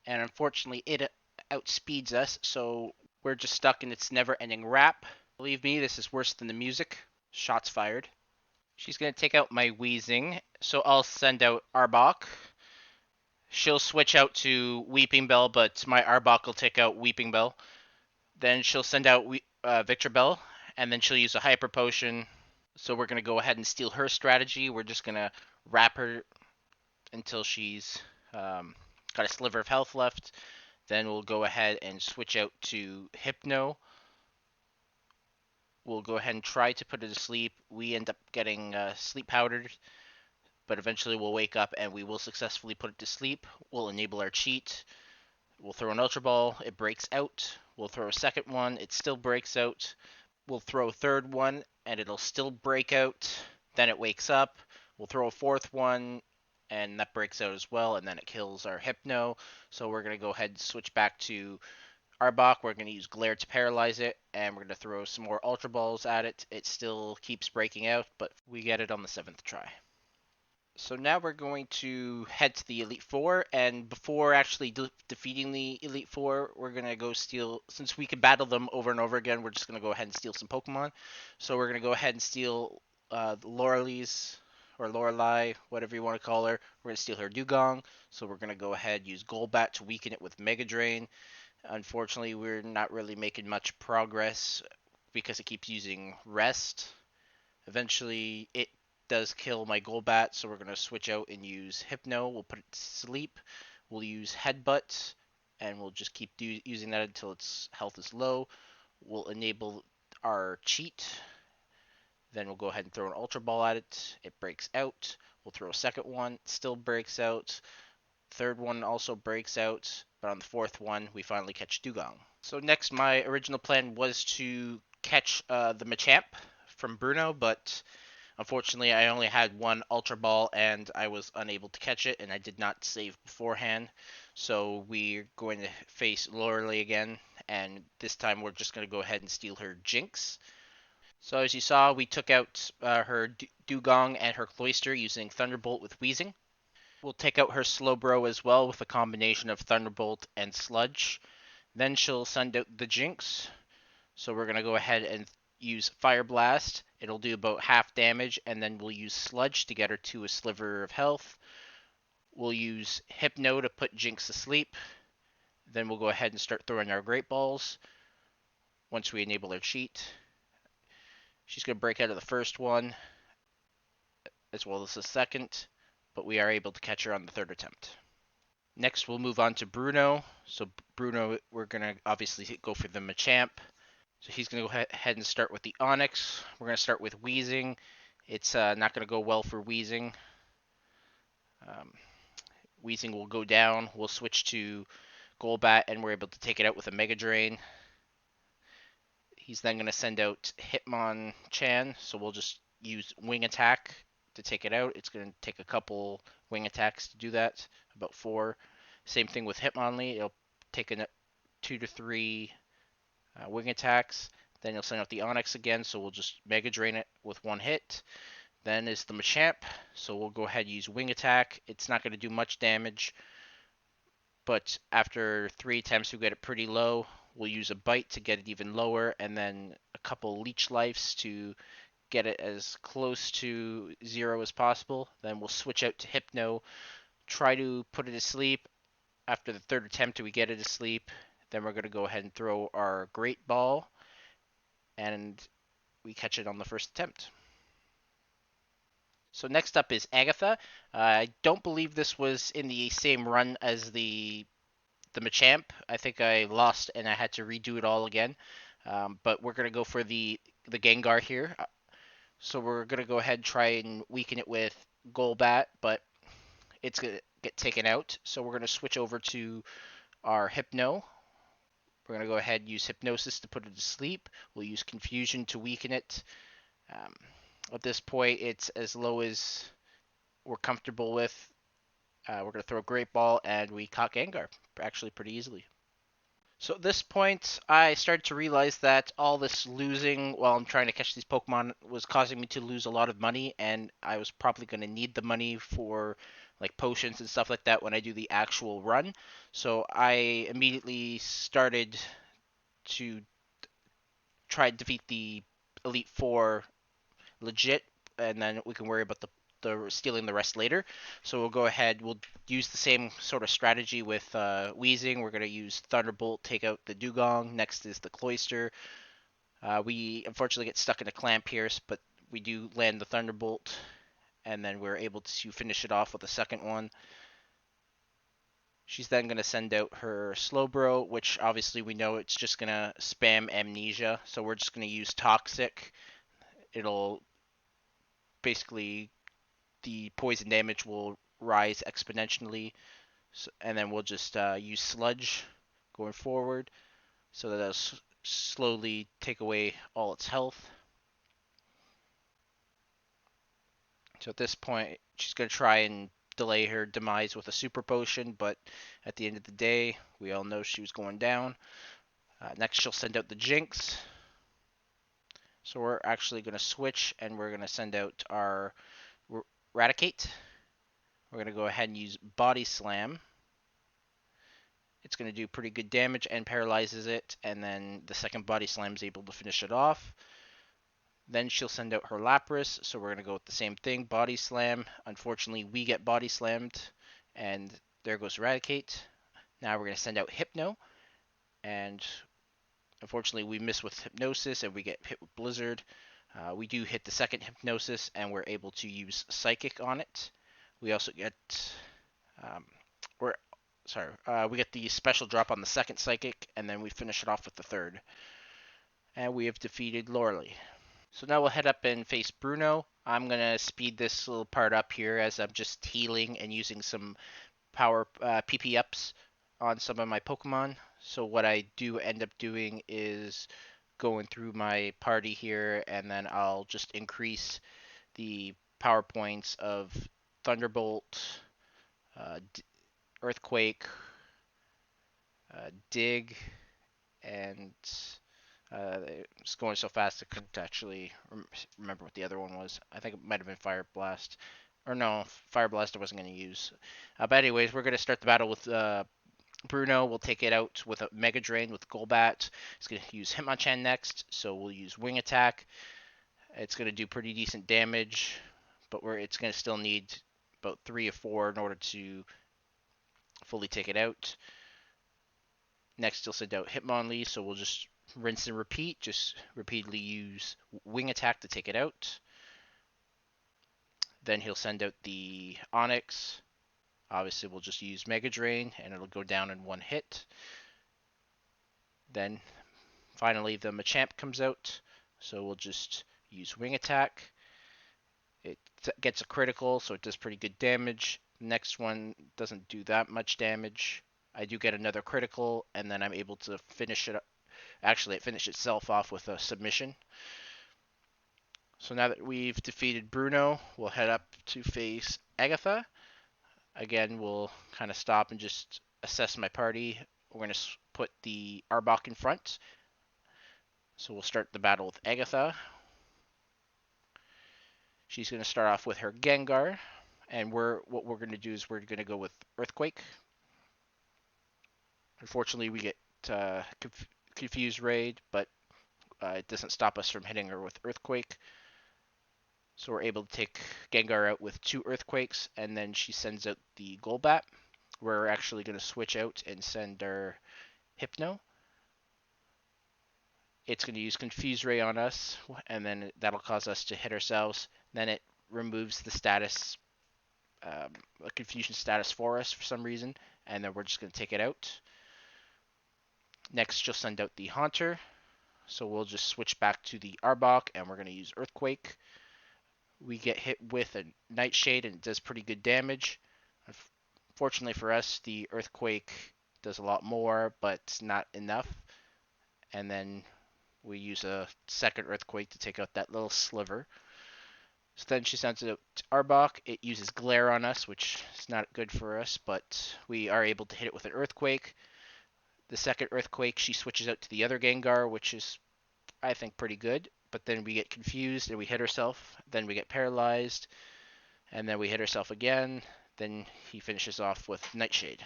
and unfortunately it outspeeds us, so we're just stuck in its never-ending Wrap. Believe me, this is worse than the music. Shots fired. She's going to take out my Weezing, so I'll send out Arbok. She'll switch out to Weeping Bell, but my Arbok will take out Weeping Bell. Then she'll send out Victor Bell, and then she'll use a Hyper Potion. So we're going to go ahead and steal her strategy. We're just going to wrap her until she's got a sliver of health left. Then we'll go ahead and switch out to Hypno. We'll go ahead and try to put it to sleep. We end up getting sleep powdered, but eventually we'll wake up and we will successfully put it to sleep. We'll enable our cheat. We'll throw an Ultra Ball. It breaks out. We'll throw a second one. It still breaks out. We'll throw a third one, and it'll still break out. Then it wakes up. We'll throw a fourth one, and that breaks out as well, and then it kills our Hypno. So we're going to go ahead and switch back to Arbok. We're going to use Glare to paralyze it, and we're going to throw some more Ultra Balls at it. It still keeps breaking out, but we get it on the 7th try. So now we're going to head to the Elite Four, and before actually defeating the Elite Four, we're going to go steal, since we can battle them over and over again, we're just going to go ahead and steal some Pokemon. So we're going to go ahead and steal Lorelai's, or Lorelei, whatever you want to call her. We're going to steal her Dugong, so we're going to go ahead and use Golbat to weaken it with Mega Drain. Unfortunately, we're not really making much progress because it keeps using Rest. Eventually, it does kill my Golbat, so we're going to switch out and use Hypno. We'll put it to sleep. We'll use Headbutt, and we'll just keep using that until its health is low. We'll enable our cheat. Then we'll go ahead and throw an Ultra Ball at it. It breaks out. We'll throw a second one. It still breaks out. Third one also breaks out. But on the fourth one, we finally catch Dugong. So next, my original plan was to catch the Machamp from Bruno, but unfortunately, I only had one Ultra Ball, and I was unable to catch it, and I did not save beforehand. So we're going to face Lorelei again, and this time we're just going to go ahead and steal her Jinx. So as you saw, we took out her Dugong and her Cloyster using Thunderbolt with Weezing. We'll take out her Slowbro as well with a combination of Thunderbolt and Sludge. Then she'll send out the Jinx. So we're going to go ahead and use Fire Blast. It'll do about half damage, and then we'll use Sludge to get her to a sliver of health. We'll use Hypno to put Jinx to sleep. Then we'll go ahead and start throwing our Great Balls once we enable her cheat. She's going to break out of the first one, as well as the second, but we are able to catch her on the third attempt. Next, we'll move on to Bruno. So Bruno, we're going to obviously go for the Machamp. So he's going to go ahead and start with the Onix. We're going to start with Weezing. It's not going to go well for Weezing. Weezing will go down. We'll switch to Golbat, and we're able to take it out with a Mega Drain. He's then going to send out Hitmonchan, so we'll just use Wing Attack to take it out. It's going to take a couple Wing Attacks to do that, about 4. Same thing with Hitmonlee. It'll take 2 to 3 Wing Attacks. Then he'll send out the Onix again, so we'll just Mega Drain it with 1 hit. Then is the Machamp, so we'll go ahead and use Wing Attack. It's not going to do much damage, but after 3 attempts we get it pretty low. We'll use a Bite to get it even lower, and then a couple Leech Lives to get it as close to 0 as possible. Then we'll switch out to Hypno, try to put it to sleep. After the 3rd attempt we get it to sleep. Then we're going to go ahead and throw our Great Ball, and we catch it on the 1st attempt. So next up is Agatha. I don't believe this was in the same run as the Machamp. I think I lost and I had to redo it all again. But we're gonna go for the Gengar here. So we're gonna go ahead and try and weaken it with Golbat, but it's gonna get taken out. So we're gonna switch over to our Hypno. We're gonna go ahead and use Hypnosis to put it to sleep. We'll use Confusion to weaken it. At this point, it's as low as we're comfortable with. We're going to throw a Great Ball, and we caught Gengar actually pretty easily. So at this point, I started to realize that all this losing while I'm trying to catch these Pokemon was causing me to lose a lot of money, and I was probably going to need the money for like potions and stuff like that when I do the actual run. So I immediately started to try to defeat the Elite Four legit, and then we can worry about the stealing the rest later. So we'll go ahead. We'll use the same sort of strategy with Weezing. We're going to use Thunderbolt, take out the Dugong. Next is the Cloyster. We unfortunately get stuck in a Clamp Pierce, but we do land the Thunderbolt, and then we're able to finish it off with a second one. She's then going to send out her Slowbro, which obviously we know it's just going to spam Amnesia. So we're just going to use Toxic. It'll basically, the poison damage will rise exponentially, and then we'll just use Sludge going forward, so that it'll slowly take away all its health. So at this point, she's going to try and delay her demise with a Super Potion, but at the end of the day, we all know she was going down. Next, she'll send out the Jinx. So we're actually going to switch, and we're going to send out our Raticate. We're going to go ahead and use Body Slam. It's going to do pretty good damage and paralyzes it, and then the second Body Slam is able to finish it off. Then she'll send out her Lapras, so we're going to go with the same thing, Body Slam. Unfortunately, we get Body Slammed, and there goes Raticate. Now we're going to send out Hypno, and unfortunately we miss with Hypnosis, and we get hit with Blizzard. We do hit the second Hypnosis, and we're able to use Psychic on it. We also get, we get the special drop on the second Psychic, and then we finish it off with the third. And we have defeated Lorelei. So now we'll head up and face Bruno. I'm going to speed this little part up here as I'm just healing and using some power PP ups on some of my Pokemon. So what I do end up doing is going through my party here, and then I'll just increase the power points of Thunderbolt, Earthquake, Dig, and it's going so fast I couldn't actually remember what the other one was. I think it might have been Fire Blast. Or no, Fire Blast I wasn't going to use. But anyways, we're going to start the battle with Bruno. We'll take it out with a Mega Drain with Golbat. It's going to use Hitmonchan next, so we'll use Wing Attack. It's going to do pretty decent damage, but it's going to still need about 3 or 4 in order to fully take it out. Next, he'll send out Hitmonlee, so we'll just rinse and repeat. Just repeatedly use Wing Attack to take it out. Then he'll send out the Onix. Obviously, we'll just use Mega Drain, and it'll go down in 1 hit. Then, finally, the Machamp comes out, so we'll just use Wing Attack. It gets a critical, so it does pretty good damage. Next one doesn't do that much damage. I do get another critical, and then I'm able to finish it. Actually, it finished itself off with a submission. So now that we've defeated Bruno, we'll head up to face Agatha. Again, we'll kind of stop and just assess my party. We're going to put the Arbok in front. So we'll start the battle with Agatha. She's going to start off with her Gengar. And what we're going to do is we're going to go with Earthquake. Unfortunately, we get Confused Raid, but it doesn't stop us from hitting her with Earthquake. So we're able to take Gengar out with 2 Earthquakes, and then she sends out the Golbat. We're actually going to switch out and send our Hypno. It's going to use Confuse Ray on us, and then that'll cause us to hit ourselves. Then it removes the status, a confusion status for us for some reason, and then we're just going to take it out. Next, she'll send out the Haunter, so we'll just switch back to the Arbok, and we're going to use Earthquake. We get hit with a Nightshade, and it does pretty good damage. Fortunately for us, the Earthquake does a lot more, but not enough. And then we use a second Earthquake to take out that little sliver. So then she sends it out to Arbok. It uses Glare on us, which is not good for us, but we are able to hit it with an Earthquake. The second Earthquake, she switches out to the other Gengar, which is, I think, pretty good. But then we get confused and we hit herself. Then we get paralyzed. And then we hit herself again. Then he finishes off with Nightshade.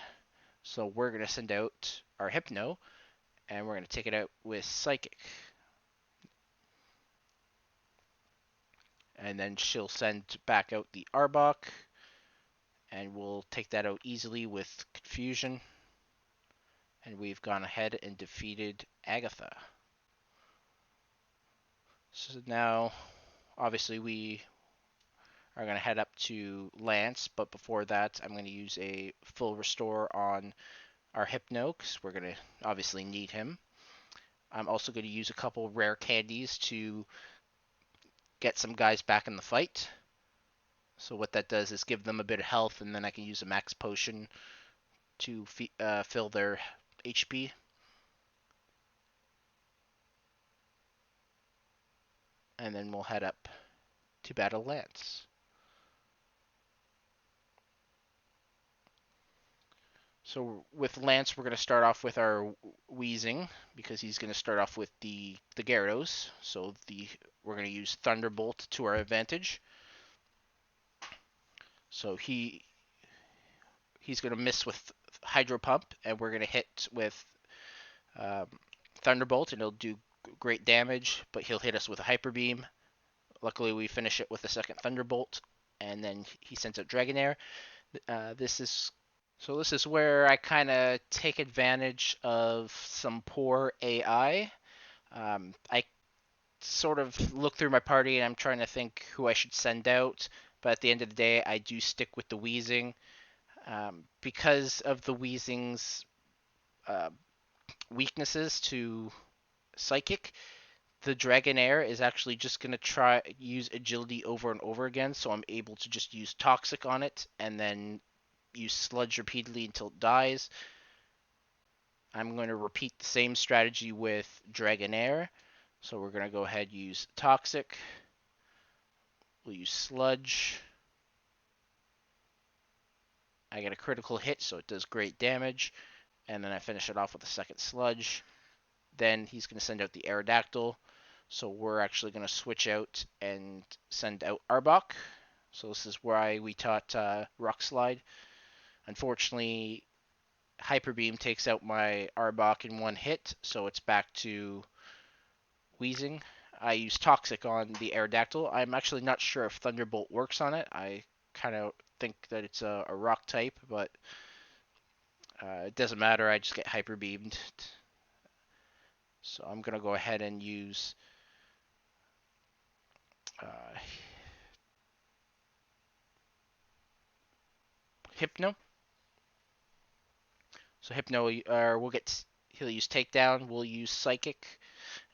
So we're going to send out our Hypno. And we're going to take it out with Psychic. And then she'll send back out the Arbok. And we'll take that out easily with Confusion. And we've gone ahead and defeated Agatha. So now, obviously, we are going to head up to Lance. But before that, I'm going to use a full restore on our Hypno, because we're going to obviously need him. I'm also going to use a couple rare candies to get some guys back in the fight. So what that does is give them a bit of health, and then I can use a max potion to fill their HP. And then we'll head up to battle Lance. So with Lance, we're going to start off with our Weezing, because he's going to start off with the Gyarados. So we're going to use Thunderbolt to our advantage. So he's going to miss with Hydro Pump, and we're going to hit with Thunderbolt, and it'll do great damage, but he'll hit us with a Hyper Beam. Luckily, we finish it with a second Thunderbolt, and then he sends out Dragonair. This is where I kind of take advantage of some poor AI. I sort of look through my party and I'm trying to think who I should send out, but at the end of the day, I do stick with the Weezing. Because of the Weezing's weaknesses to Psychic, the Dragonair is actually just going to use Agility over and over again, so I'm able to just use Toxic on it, and then use Sludge repeatedly until it dies. I'm going to repeat the same strategy with Dragonair. So we're going to go ahead and use Toxic. We'll use Sludge. I get a critical hit, so it does great damage. And then I finish it off with a second Sludge. Then he's going to send out the Aerodactyl. So we're actually going to switch out and send out Arbok. So this is why we taught Rock Slide. Unfortunately, Hyper Beam takes out my Arbok in one hit, so it's back to Weezing. I use Toxic on the Aerodactyl. I'm actually not sure if Thunderbolt works on it. I kind of think that it's a rock type, but it doesn't matter. I just get Hyper Beamed. So I'm going to go ahead and use Hypno. So Hypno, he'll use Takedown. We'll use Psychic.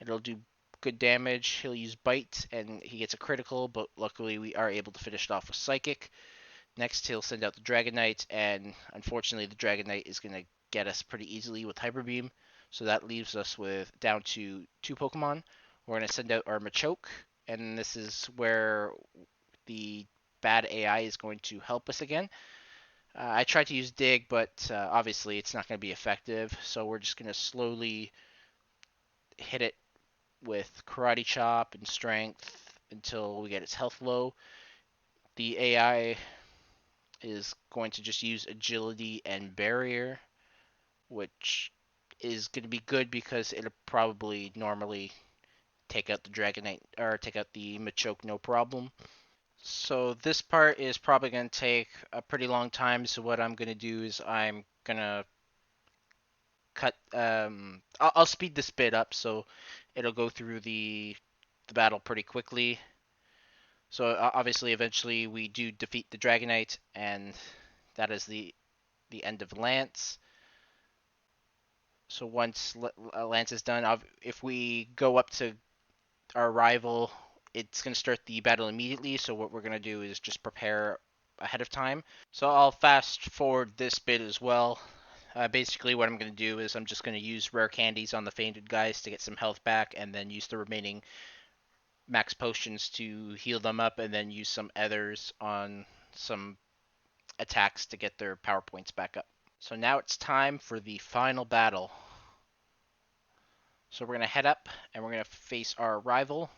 It'll do good damage. He'll use Bite, and he gets a critical, but luckily we are able to finish it off with Psychic. Next, he'll send out the Dragonite, and unfortunately, the Dragonite is going to get us pretty easily with Hyper Beam. So that leaves us with down to 2 Pokemon. We're going to send out our Machoke, and this is where the bad AI is going to help us again. I tried to use Dig, but obviously it's not going to be effective. So we're just going to slowly hit it with Karate Chop and Strength until we get its health low. The AI is going to just use Agility and Barrier, which is going to be good because it'll probably normally take out the Dragonite or take out the Machoke no problem. So this part is probably going to take a pretty long time. So what I'm going to do is I'm going to cut. I'll speed this bit up so it'll go through the battle pretty quickly. So obviously, eventually we do defeat the Dragonite, and that is the end of Lance. So once Lance is done, if we go up to our rival, it's going to start the battle immediately. So what we're going to do is just prepare ahead of time. So I'll fast forward this bit as well. Basically, what I'm going to do is I'm just going to use rare candies on the fainted guys to get some health back, and then use the remaining max potions to heal them up, and then use some others on some attacks to get their power points back up. So now it's time for the final battle. So we're going to head up and we're going to face our rival.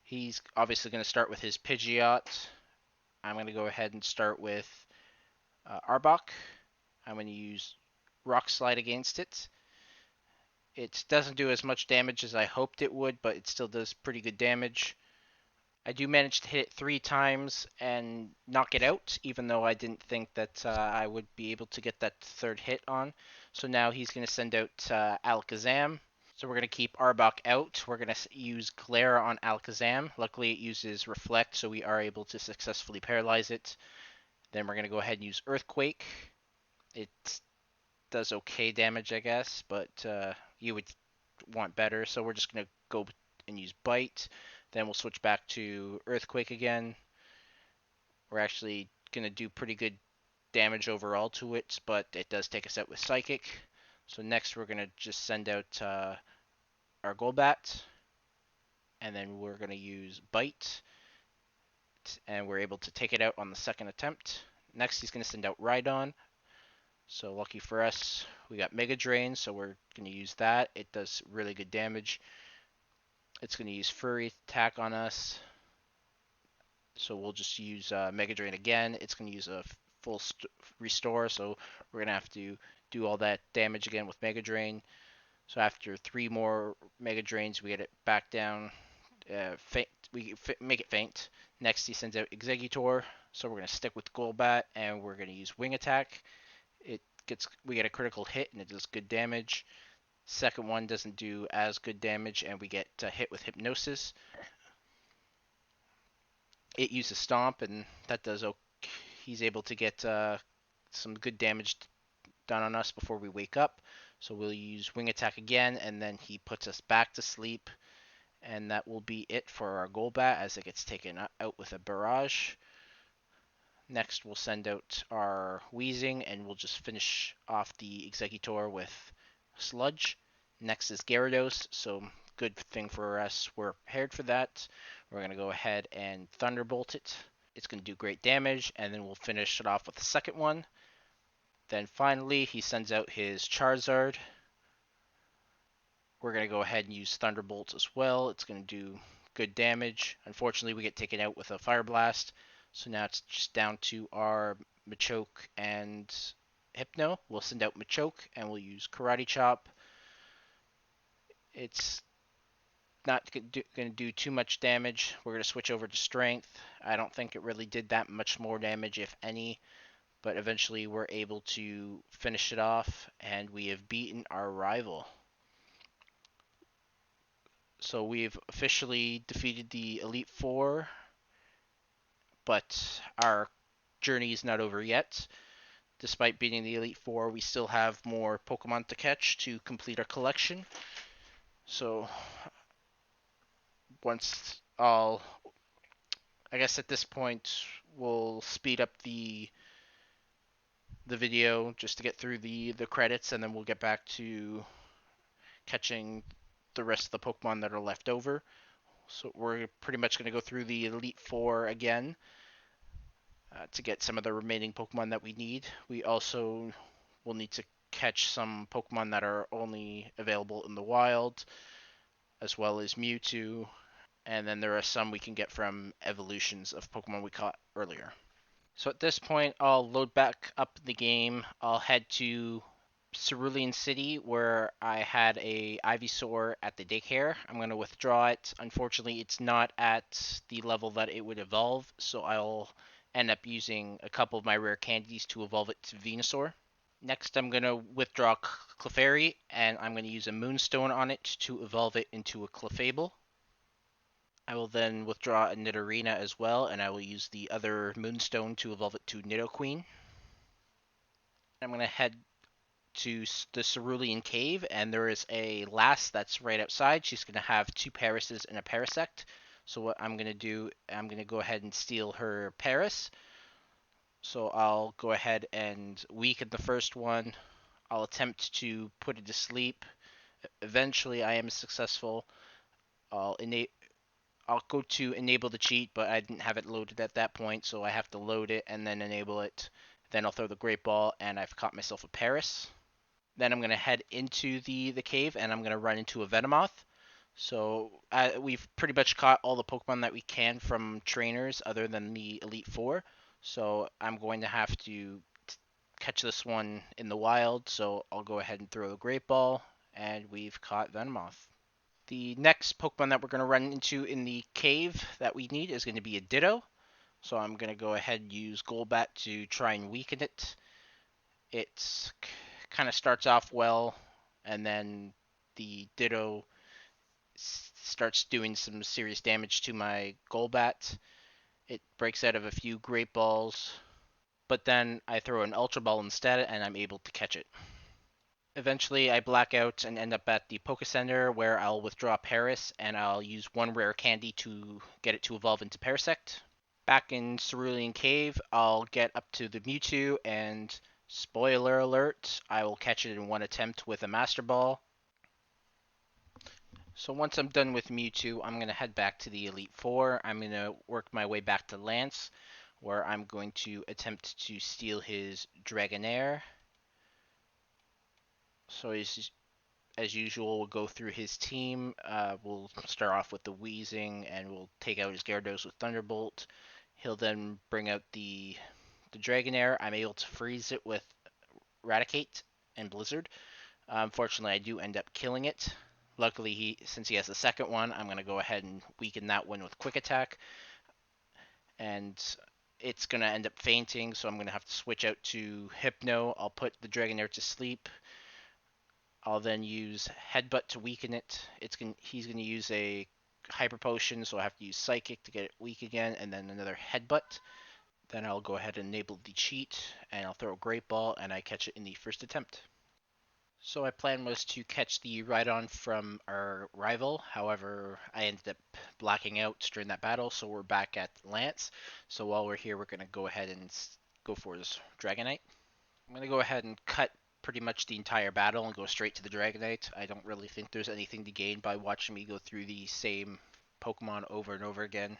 He's obviously going to start with his Pidgeot. I'm going to go ahead and start with Arbok. I'm going to use Rock Slide against it. It doesn't do as much damage as I hoped it would, but it still does pretty good damage. I do manage to hit it 3 times and knock it out, even though I didn't think that I would be able to get that third hit on. So now he's going to send out Alakazam. So we're going to keep Arbok out. We're going to use Glare on Alakazam. Luckily, it uses Reflect, so we are able to successfully paralyze it. Then we're going to go ahead and use Earthquake. It does okay damage, I guess, but you would want better. So we're just going to go and use Bite. Then we'll switch back to Earthquake again. We're actually going to do pretty good damage overall to it, but it does take us out with Psychic. So next we're going to just send out our Golbat, and then we're going to use Bite, and we're able to take it out on the second attempt. Next he's going to send out Rhydon. So lucky for us, we got Mega Drain, so we're going to use that. It does really good damage. It's going to use Furry attack on us. So we'll just use Mega Drain again. It's going to use a full restore, so we're going to have to do all that damage again with Mega Drain. So after 3 more Mega Drains, we get it back down. Faint, we make it faint. Next, he sends out Exeggutor. So we're going to stick with Golbat, and we're going to use Wing Attack. We get a critical hit, and it does good damage. Second one doesn't do as good damage, and we get hit with Hypnosis. It uses Stomp, and that does okay. He's able to get some good damage done on us before we wake up. So we'll use Wing Attack again, and then he puts us back to sleep. And that will be it for our Golbat as it gets taken out with a Barrage. Next, we'll send out our Weezing, and we'll just finish off the Exeggutor with Sludge. Next is Gyarados, so good thing for us. We're prepared for that. We're going to go ahead and Thunderbolt it. It's going to do great damage, and then we'll finish it off with the second one. Then finally, he sends out his Charizard. We're going to go ahead and use Thunderbolt as well. It's going to do good damage. Unfortunately, we get taken out with a Fire Blast. So now it's just down to our Machoke and Hypno. We'll send out Machoke, and we'll use Karate Chop. It's not going to do too much damage. We're going to switch over to Strength. I don't think it really did that much more damage, if any. But eventually we're able to finish it off, and we have beaten our rival. So we've officially defeated the Elite Four, but our journey is not over yet. Despite beating the Elite Four, we still have more Pokemon to catch to complete our collection. So once I guess at this point we'll speed up the video just to get through the credits, and then we'll get back to catching the rest of the Pokemon that are left over. So we're pretty much going to go through the Elite Four again to get some of the remaining Pokemon that we need. We also will need to catch some Pokemon that are only available in the wild, as well as Mewtwo, and then there are some we can get from evolutions of Pokemon we caught earlier. So at this point, I'll load back up the game. I'll head to Cerulean City, where I had a Ivysaur at the daycare. I'm going to withdraw it. Unfortunately, it's not at the level that it would evolve, so I'll end up using a couple of my rare candies to evolve it to Venusaur. Next, I'm going to withdraw Clefairy, and I'm going to use a Moonstone on it to evolve it into a Clefable. I will then withdraw a Nidorina as well, and I will use the other Moonstone to evolve it to Nidoqueen. I'm going to head to the Cerulean Cave, and there is a lass that's right outside. She's going to have two Parises and a Parasect. So what I'm going to do, I'm going to go ahead and steal her Paris. So I'll go ahead and weaken the first one. I'll attempt to put it to sleep. Eventually, I am successful. I'll go to enable the cheat, but I didn't have it loaded at that point, so I have to load it and then enable it. Then I'll throw the Great Ball, and I've caught myself a Paris. Then I'm going to head into the cave, and I'm going to run into a Venomoth. So we've pretty much caught all the Pokemon that we can from trainers other than the Elite Four. So I'm going to have to catch this one in the wild. So I'll go ahead and throw the Great Ball, and we've caught Venomoth. The next Pokemon that we're going to run into in the cave that we need is going to be a Ditto. So I'm going to go ahead and use Golbat to try and weaken it. It's kind of starts off well, and then the Ditto starts doing some serious damage to my Golbat. It breaks out of a few Great Balls, but then I throw an Ultra Ball instead, and I'm able to catch it. Eventually, I black out and end up at the Poke Center, where I'll withdraw Paris, and I'll use one rare candy to get it to evolve into Parasect. Back in Cerulean Cave, I'll get up to the Mewtwo, and spoiler alert, I will catch it in one attempt with a Master Ball. So once I'm done with Mewtwo, I'm going to head back to the Elite Four. I'm going to work my way back to Lance, where I'm going to attempt to steal his Dragonair. So as usual, we'll go through his team. We'll start off with the Weezing, and we'll take out his Gyarados with Thunderbolt. He'll then bring out the Dragonair. I'm able to freeze it with Raticate and Blizzard. Unfortunately, I do end up killing it. Luckily, since he has the second one, I'm going to go ahead and weaken that one with Quick Attack. And it's going to end up fainting, so I'm going to have to switch out to Hypno. I'll put the Dragonair to sleep. I'll then use Headbutt to weaken it. He's going to use a Hyper Potion, so I have to use Psychic to get it weak again, and then another Headbutt. Then I'll go ahead and enable the cheat, and I'll throw a Great Ball, and I catch it in the first attempt. So my plan was to catch the Rhydon from our rival. However, I ended up blacking out during that battle, so we're back at Lance. So while we're here, we're going to go ahead and go for this Dragonite. I'm going to go ahead and cut pretty much the entire battle and go straight to the Dragonite. I don't really think there's anything to gain by watching me go through the same Pokemon over and over again.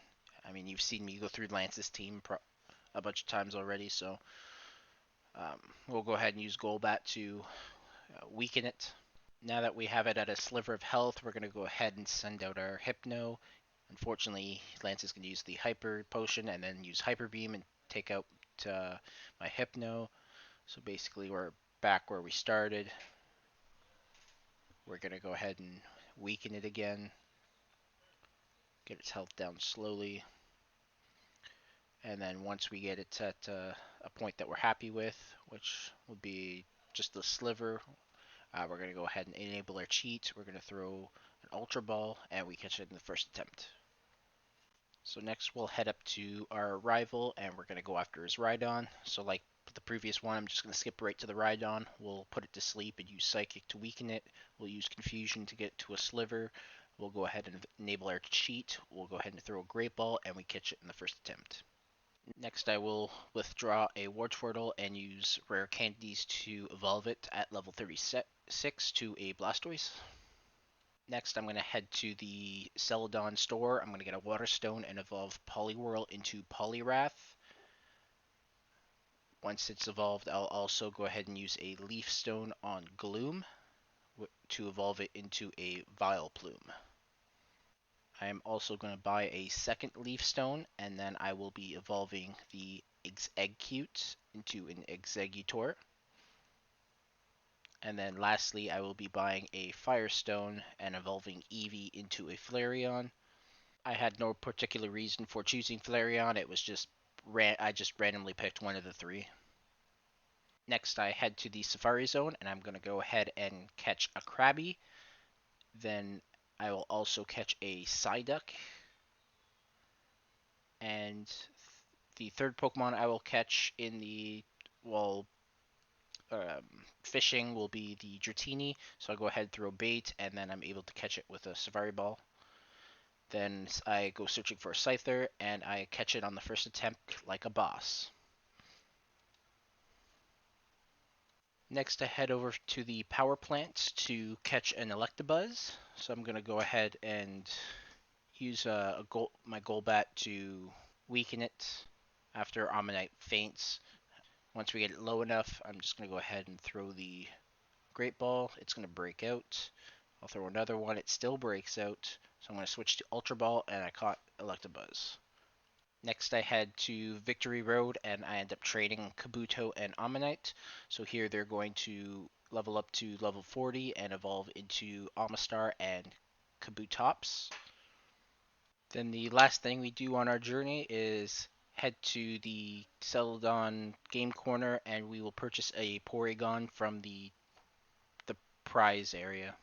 I mean, you've seen me go through Lance's team a bunch of times already, so we'll go ahead and use Golbat to weaken it. Now that we have it at a sliver of health, we're going to go ahead and send out our Hypno. Unfortunately, Lance is going to use the Hyper Potion and then use Hyper Beam and take out my Hypno. So basically, we're back where we started. We're going to go ahead and weaken it again. Get its health down slowly. And then once we get it at a point that we're happy with, which would be just a sliver, we're going to go ahead and enable our cheat. We're going to throw an Ultra Ball, and we catch it in the first attempt. So next we'll head up to our rival, and we're going to go after his Rhydon. So like with the previous one, I'm just going to skip right to the Rhydon. We'll put it to sleep and use Psychic to weaken it. We'll use Confusion to get to a Sliver. We'll go ahead and enable our cheat. We'll go ahead and throw a Great Ball, and we catch it in the first attempt. Next, I will withdraw a Wartortle and use Rare Candies to evolve it at level 36 to a Blastoise. Next, I'm going to head to the Celadon store. I'm going to get a Water Stone and evolve Poliwhirl into Poliwrath. Once it's evolved, I'll also go ahead and use a Leaf Stone on Gloom to evolve it into a Vileplume. I am also going to buy a second Leaf Stone, and then I will be evolving the Exeggcute into an Exeggutor. And then lastly, I will be buying a Firestone and evolving Eevee into a Flareon. I had no particular reason for choosing Flareon. It was just I just randomly picked one of the three. Next, I head to the Safari Zone, and I'm going to go ahead and catch a Krabby. Then I will also catch a Psyduck. And the third Pokemon I will catch in the, well, fishing will be the Dratini. So I'll go ahead and throw bait, and then I'm able to catch it with a Safari Ball. Then I go searching for a Scyther, and I catch it on the first attempt like a boss. Next, I head over to the power plant to catch an Electabuzz. So I'm going to go ahead and use my Golbat to weaken it after Ammonite faints. Once we get it low enough, I'm just going to go ahead and throw the Great Ball. It's going to break out. I'll throw another one. It still breaks out. So I'm going to switch to Ultra Ball, and I caught Electabuzz. Next, I head to Victory Road, and I end up trading Kabuto and Ammonite. So here they're going to level up to level 40 and evolve into Amistar and Kabutops. Then the last thing we do on our journey is head to the Celadon Game Corner, and we will purchase a Porygon from the prize area.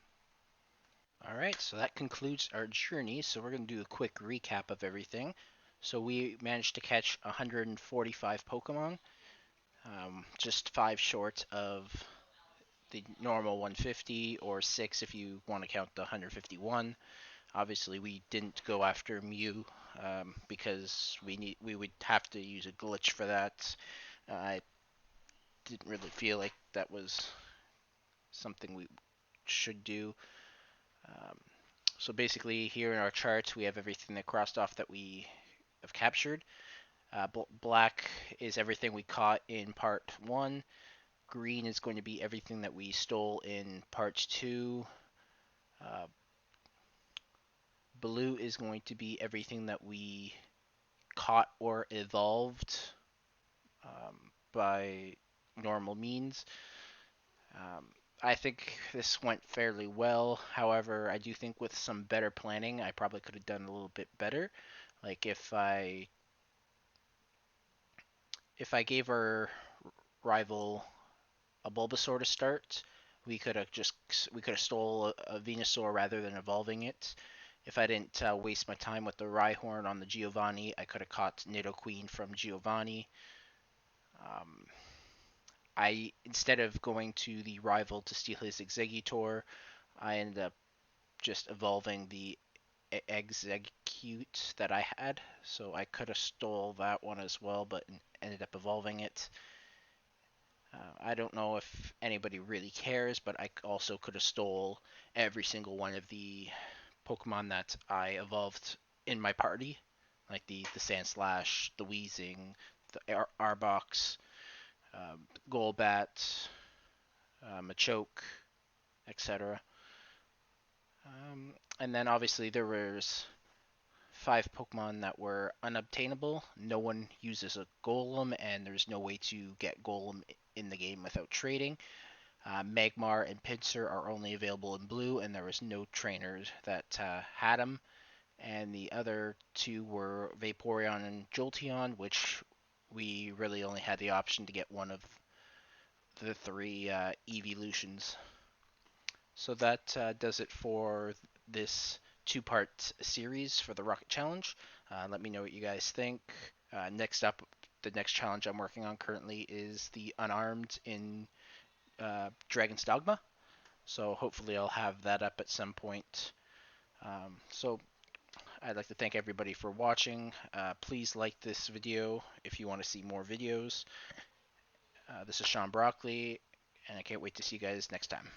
Alright, so that concludes our journey. So we're going to do a quick recap of everything. So we managed to catch 145 Pokemon, just 5 short of the normal 150, or 6 if you want to count the 151. Obviously, we didn't go after Mew because we would have to use a glitch for that. I didn't really feel like that was something we should do. So basically, here in our charts, we have everything that crossed off that we have captured. Black is everything we caught in part 1. Green is going to be everything that we stole in part 2. Blue is going to be everything that we caught or evolved by normal means. I think this went fairly well. However, I do think with some better planning, I probably could have done a little bit better. Like if I gave our rival a Bulbasaur to start, we could have stole a Venusaur rather than evolving it. If I didn't waste my time with the Rhyhorn on the Giovanni, I could have caught Nidoqueen from Giovanni. Instead of going to the rival to steal his Exeggutor, I ended up just evolving the Exeggcute that I had. So I could have stole that one as well, but ended up evolving it. I don't know if anybody really cares, but I also could have stole every single one of the Pokemon that I evolved in my party, like the Sandslash, the Weezing, the Arbok, Golbat, Machoke, etc. And then obviously there was 5 Pokemon that were unobtainable. No one uses a Golem, and there's no way to get Golem in the game without trading. Magmar and Pinsir are only available in blue, and there was no trainers that had them. And the other 2 were Vaporeon and Jolteon, which we really only had the option to get one of the 3 evolutions. So that does it for this 2-part series for the Rocket Challenge. Let me know what you guys think. Next up, the next challenge I'm working on currently is the unarmed in Dragon's Dogma. So hopefully I'll have that up at some point. So I'd like to thank everybody for watching. Please like this video if you want to see more videos. This is Sean Broccoli, and I can't wait to see you guys next time.